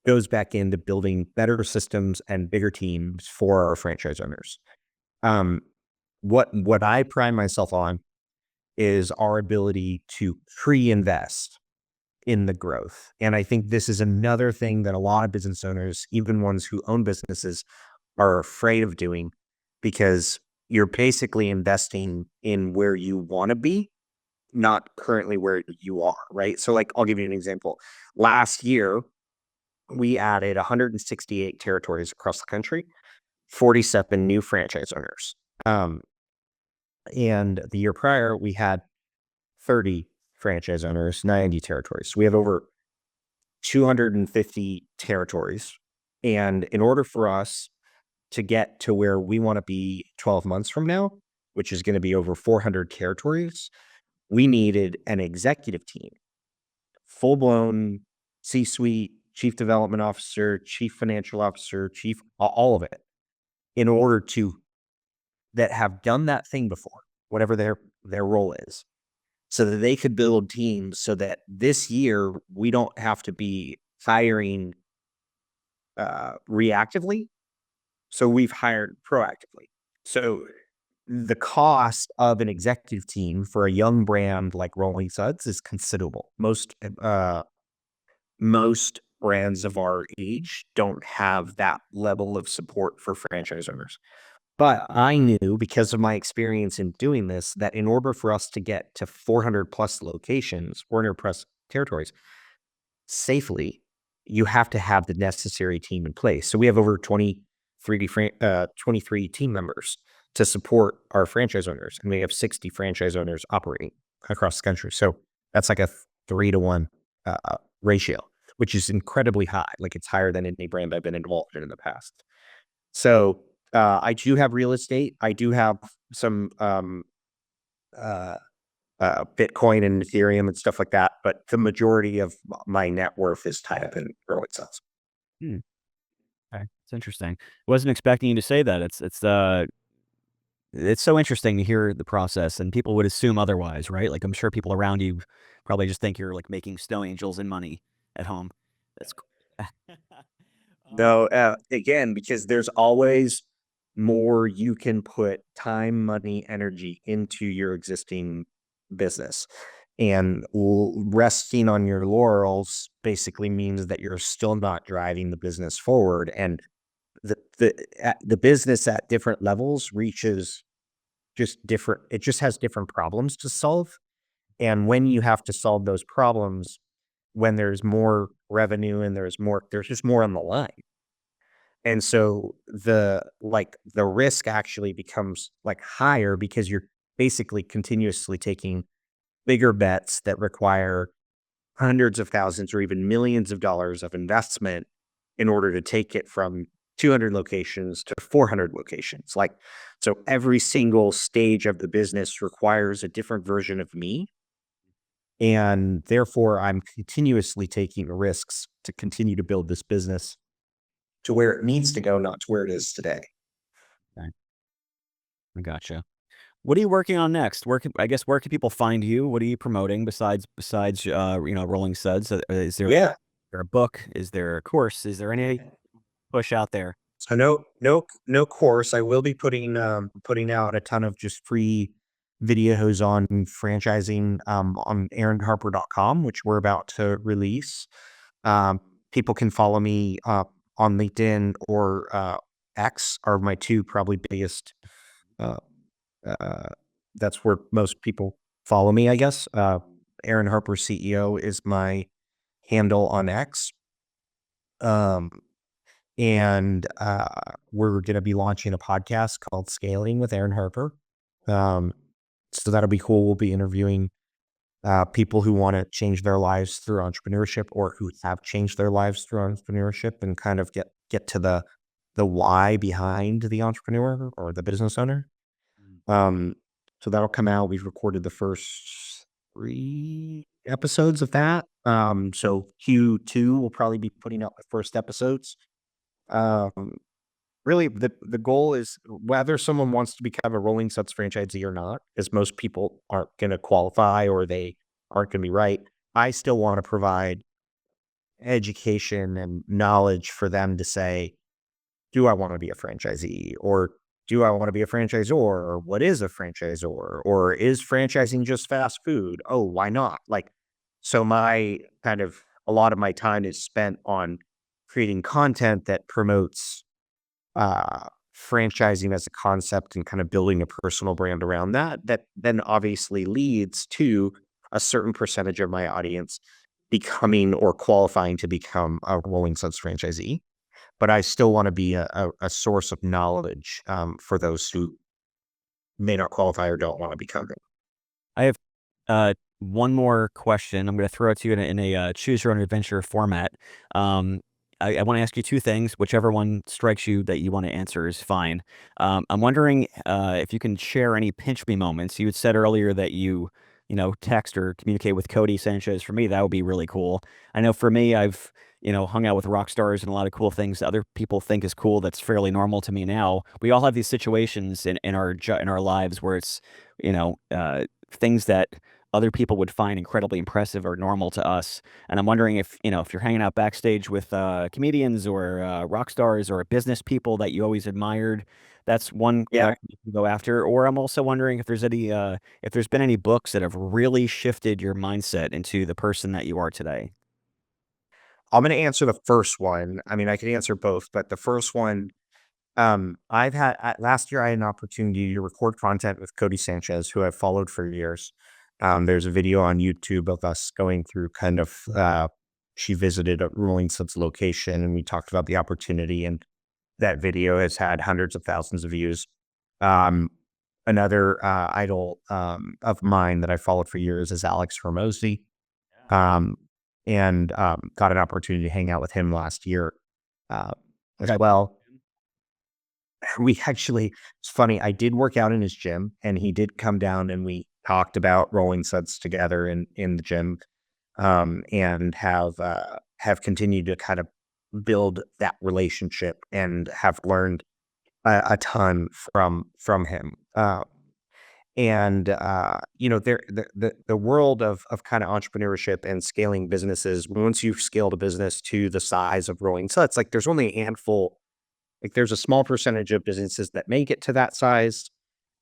goes back into building better systems and bigger teams for our franchise owners. Um, what I pride myself on is our ability to pre-invest in the growth. And I think this is another thing that a lot of business owners, even ones who own businesses, are afraid of doing because you're basically investing in where you want to be, not currently where you are, right? So, like, I'll give you an example. Last year, we added 168 territories across the country, 47 new franchise owners. Um, and the year prior, we had 30 franchise owners, 90 territories. So we have over 250 territories. And in order for us to get to where we want to be 12 months from now, which is going to be over 400 territories, we needed an executive team, full blown C suite, chief development officer, chief financial officer, chief, all of it, in order to that have done that thing before, whatever their role is, so that they could build teams so that this year we don't have to be hiring reactively. So we've hired proactively. So the cost of an executive team for a young brand like Rolling Suds is considerable. Most brands of our age don't have that level of support for franchise owners. But I knew because of my experience in doing this that in order for us to get to 400 plus locations, 400 plus territories safely, you have to have the necessary team in place. So we have over 23 team members to support our franchise owners, and we have 60 franchise owners operating across the country. So that's like a 3-to-1 ratio, which is incredibly high. Like it's higher than any brand I've been involved in the past. So I do have real estate. I do have some uh, Bitcoin and Ethereum and stuff like that. But the majority of my net worth is tied up in growing stocks. Hmm. Okay. It's interesting. Wasn't expecting you to say that. It's so interesting to hear the process, and people would assume otherwise, right? Like, I'm sure people around you probably just think you're, like, making snow angels and money at home. That's cool. Um, No, again, because there's always more you can put time, money, energy into your existing business. And resting on your laurels basically means that you're still not driving the business forward. And the business at different levels reaches just different, it just has different problems to solve. And when you have to solve those problems, when there's more revenue and there's just more on the line. And so the risk actually becomes like higher because you're basically continuously taking bigger bets that require hundreds of thousands or even millions of dollars of investment in order to take it from 200 locations to 400 locations. Like, so every single stage of the business requires a different version of me. And therefore, I'm continuously taking risks to continue to build this business to where it needs to go, not to where it is today. Okay, I gotcha. What are you working on next? I guess where can people find you? What are you promoting besides Rolling Suds? Is Yeah. there a book? Is there a course? Is there any push out there? So no course. I will be putting out a ton of just free videos on franchising on aaronharper.com, which we're about to release. Um, People can follow me on LinkedIn or X are my two probably biggest. Uh, uh, that's where most people follow me, I guess. Aaron Harper CEO is my handle on X. Um, and we're going to be launching a podcast called Scaling with Aaron Harper. Um, so that'll be cool. We'll be interviewing people who want to change their lives through entrepreneurship or who have changed their lives through entrepreneurship and kind of get to the why behind the entrepreneur or the business owner. Um, so that'll come out. We've recorded the first 3 episodes of that. So Q2 will probably be putting out the first episodes. Um, Really, the goal is whether someone wants to become a Rolling Suds franchisee or not, as most people aren't going to qualify or they aren't going to be right. I still want to provide education and knowledge for them to say, do I want to be a franchisee? Or do I want to be a franchisor? Or what is a franchisor? Or is franchising just fast food? Oh, why not? Like, so a lot of my time is spent on creating content that promotes uh, franchising as a concept and kind of building a personal brand around that, that then obviously leads to a certain percentage of my audience becoming or qualifying to become a Rolling Suds franchisee. But I still want to be a source of knowledge for those who may not qualify or don't want to become it. I have one more question. I'm going to throw it to you in a choose your own adventure format. Um, I want to ask you two things. Whichever one strikes you that you want to answer is fine. I'm wondering if you can share any pinch me moments. You had said earlier that text or communicate with Cody Sanchez. For me, that would be really cool. I know for me, I've hung out with rock stars and a lot of cool things that other people think is cool. That's fairly normal to me now. We all have these situations in our lives where it's things that other people would find incredibly impressive or normal to us. And I'm wondering if you're hanging out backstage with comedians or rock stars or business people that you always admired, that's one Yeah. question you can go after. Or I'm also wondering if there's been any books that have really shifted your mindset into the person that you are today. I'm going to answer the first one. I mean, I could answer both, but the first one, last year I had an opportunity to record content with Cody Sanchez, who I've followed for years. There's a video on YouTube of us going through she visited a Rolling Suds location and we talked about the opportunity, and that video has had hundreds of thousands of views. Um, Another idol of mine that I followed for years is Alex Hormozy. Um, and got an opportunity to hang out with him last year uh, as Okay. well. It's funny, I did work out in his gym and he did come down and we talked about Rolling Suds together in the gym, and have continued to kind of build that relationship and have learned a ton from him. The world of kind of entrepreneurship and scaling businesses, once you've scaled a business to the size of Rolling Suds, like there's only a handful, like there's a small percentage of businesses that make it to that size,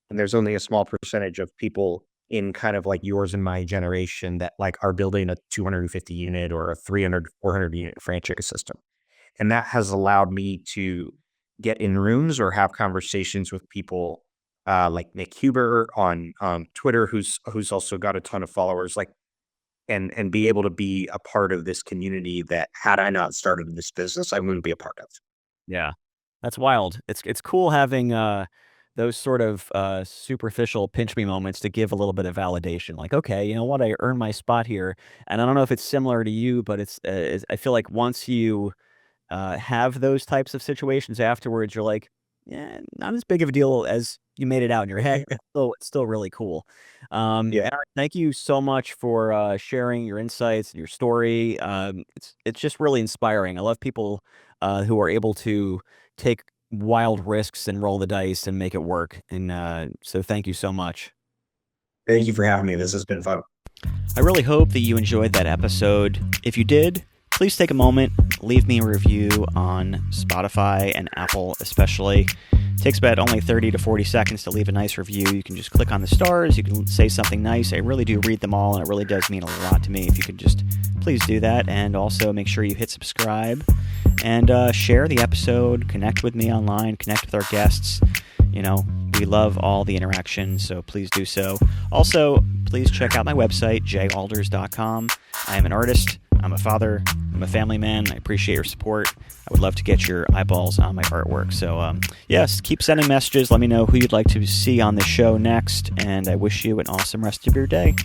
and there's only a small percentage of people in kind of like yours and my generation that like are building a 250 unit or a 300, 400 unit franchise system. And that has allowed me to get in rooms or have conversations with people like Nick Huber on Twitter, who's also got a ton of followers, like and be able to be a part of this community that had I not started this business, I wouldn't be a part of. Yeah. That's wild. It's cool having, those sort of, superficial pinch me moments to give a little bit of validation, like, "Okay, you know what? I earned my spot here." And I don't know if it's similar to you, but I feel like once you have those types of situations afterwards, you're like, "Yeah, not as big of a deal as you made it out in your head." So it's still really cool. Yeah. Aaron, thank you so much for sharing your insights and your story. It's just really inspiring. I love people who are able to take wild risks and roll the dice and make it work. And so thank you so much. Thank you for having me. This has been fun. I really hope that you enjoyed that episode. If you did, please take a moment, leave me a review on Spotify and Apple especially. It takes about only 30 to 40 seconds to leave a nice review. You can just click on the stars, you can say something nice. I really do read them all, and it really does mean a lot to me if you could just please do that. And also make sure you hit subscribe and share the episode, connect with me online, connect with our guests. You know, we love all the interaction, so please do so. Also, please check out my website, jalders.com. I am an artist, I'm a father, I'm a family man. I appreciate your support. I would love to get your eyeballs on my artwork. So, yes, keep sending messages. Let me know who you'd like to see on the show next, and I wish you an awesome rest of your day.